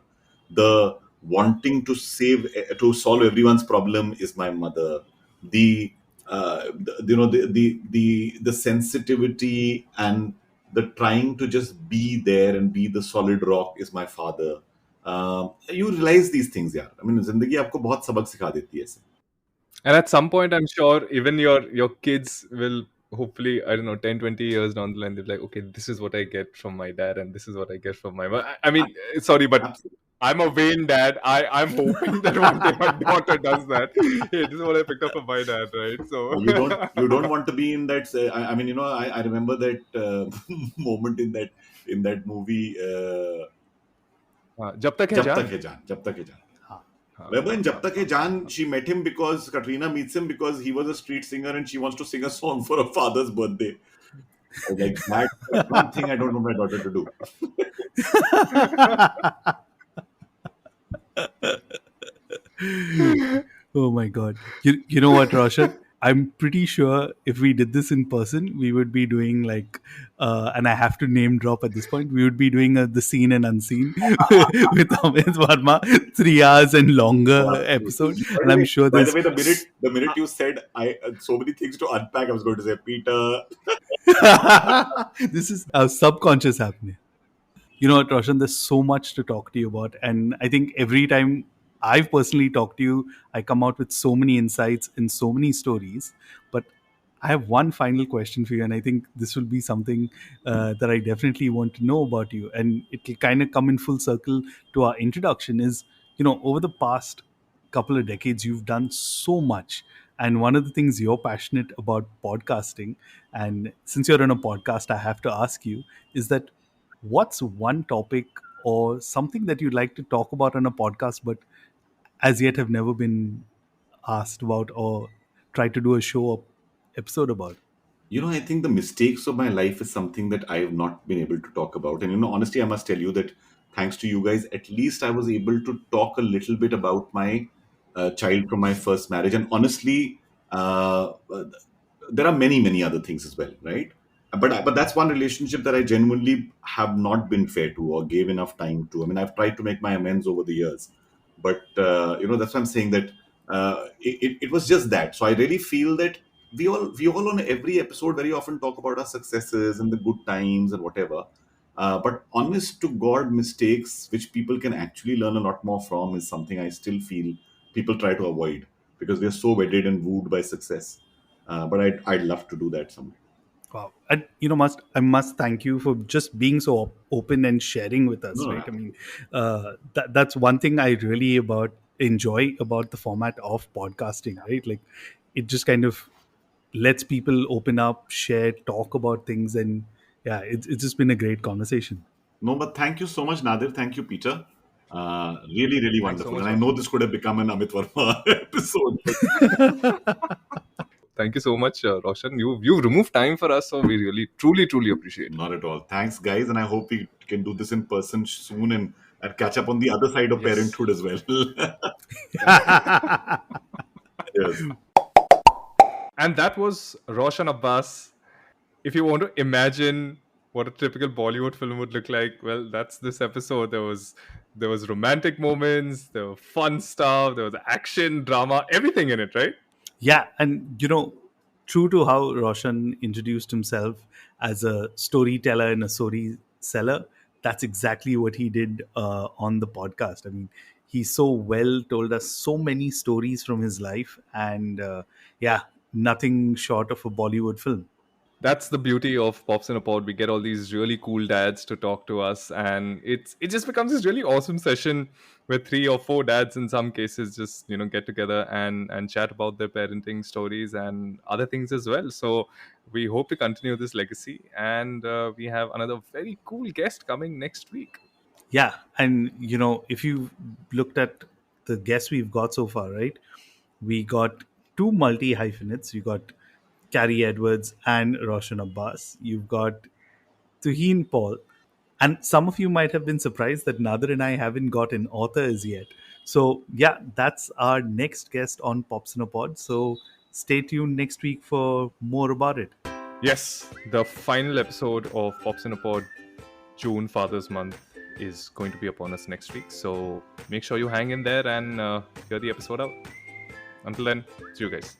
The wanting to solve everyone's problem is my mother. The the sensitivity and the trying to just be there and be the solid rock is my father. You realize these things, यार. जिंदगी आपको बहुत सबक सिखा देती है ऐसे. And at some point, I'm sure even your kids will hopefully, I don't know, 10, 20 years down the line, they're like, okay, this is what I get from my dad, and this is what I get from my mom. I mean, sorry, but Absolutely. I'm a vain dad. I'm hoping that one day my daughter does that. Hey, this is what I picked up from my dad, right? So, You don't want to be in that. I remember that moment in that movie. जब तक है जब जान. तक है जान, जब तक है जान. हाँ. Remember in Jab Tak Hai Jaan, she met him because Katrina meets him because he was a street singer and she wants to sing a song for her father's birthday. I was like, that's one thing I don't want my daughter to do. Oh my god. You know what, Roshan? I'm pretty sure if we did this in person, we would be doing like, and I have to name drop at this point, we would be doing the seen and unseen with Amit Verma, 3 hours and Oh, longer absolutely. episode. And I'm sure By the there's. way, the minute you said I so many things to unpack, I was going to say Peter. This is our subconscious happening. You know what, Roshan, there's so much to talk to you about. And I think every time I've personally talked to you, I come out with so many insights and so many stories. But I have one final question for you, and I think this will be something that I definitely want to know about you. And it will kind of come in full circle to our introduction is, over the past couple of decades, you've done so much. And one of the things you're passionate about podcasting, and since you're on a podcast, I have to ask you, is that what's one topic or something that you'd like to talk about on a podcast, but as yet have never been asked about or tried to do a show or episode about? I think the mistakes of my life is something that I have not been able to talk about. And, honestly, I must tell you that thanks to you guys, at least I was able to talk a little bit about my child from my first marriage. And honestly, there are many, many other things as well, right? But that's one relationship that I genuinely have not been fair to or gave enough time to. I mean, I've tried to make my amends over the years, but that's why I'm saying that it was just that. So I really feel that we all on every episode very often talk about our successes and the good times and whatever. But honest to God, mistakes which people can actually learn a lot more from is something I still feel people try to avoid because they're so wedded and wooed by success. But I'd love to do that someday. Wow. And I must thank you for just being so open and sharing with us, No, right? I mean, that's one thing I really enjoy about the format of podcasting, right? Like, it just kind of lets people open up, share, talk about things, and yeah, it's just been a great conversation. no, but thank you so much, Nadir. Thank you, Peter. Really, really Thanks so wonderful. And much, I know Roshan. this could have become an Amit Verma episode, but Thank you so much, Roshan. You've removed time for us, so we really, truly, truly appreciate it. not at all. Thanks, guys. And I hope we can do this in person soon and catch up on the other side of Yes. parenthood as well. Yes. And that was Roshan Abbas. If you want to imagine what a typical Bollywood film would look like, well, that's this episode. There was romantic moments, there were fun stuff, there was action, drama, everything in it, right? Yeah, and true to how Roshan introduced himself as a storyteller and a story seller, that's exactly what he did on the podcast. I mean, he so well told us so many stories from his life, and yeah, nothing short of a Bollywood film. That's the beauty of Pops in a Pod. We get all these really cool dads to talk to us, and it just becomes this really awesome session where 3 or 4 dads in some cases just get together and chat about their parenting stories and other things as well. So we hope to continue this legacy, and we have another very cool guest coming next week. Yeah, and if you looked at the guests we've got so far, right? We got two multi hyphenates. You got Carrie Edwards and Roshan Abbas. You've got Tuheen Paul. And some of you might have been surprised that Nadir and I haven't got an author as yet. So, yeah, that's our next guest on Popsinapod. So, stay tuned next week for more about it. Yes, the final episode of Pops in a Pod, June Father's Month, is going to be upon us next week. So make sure you hang in there and hear the episode out. Until then, see you guys.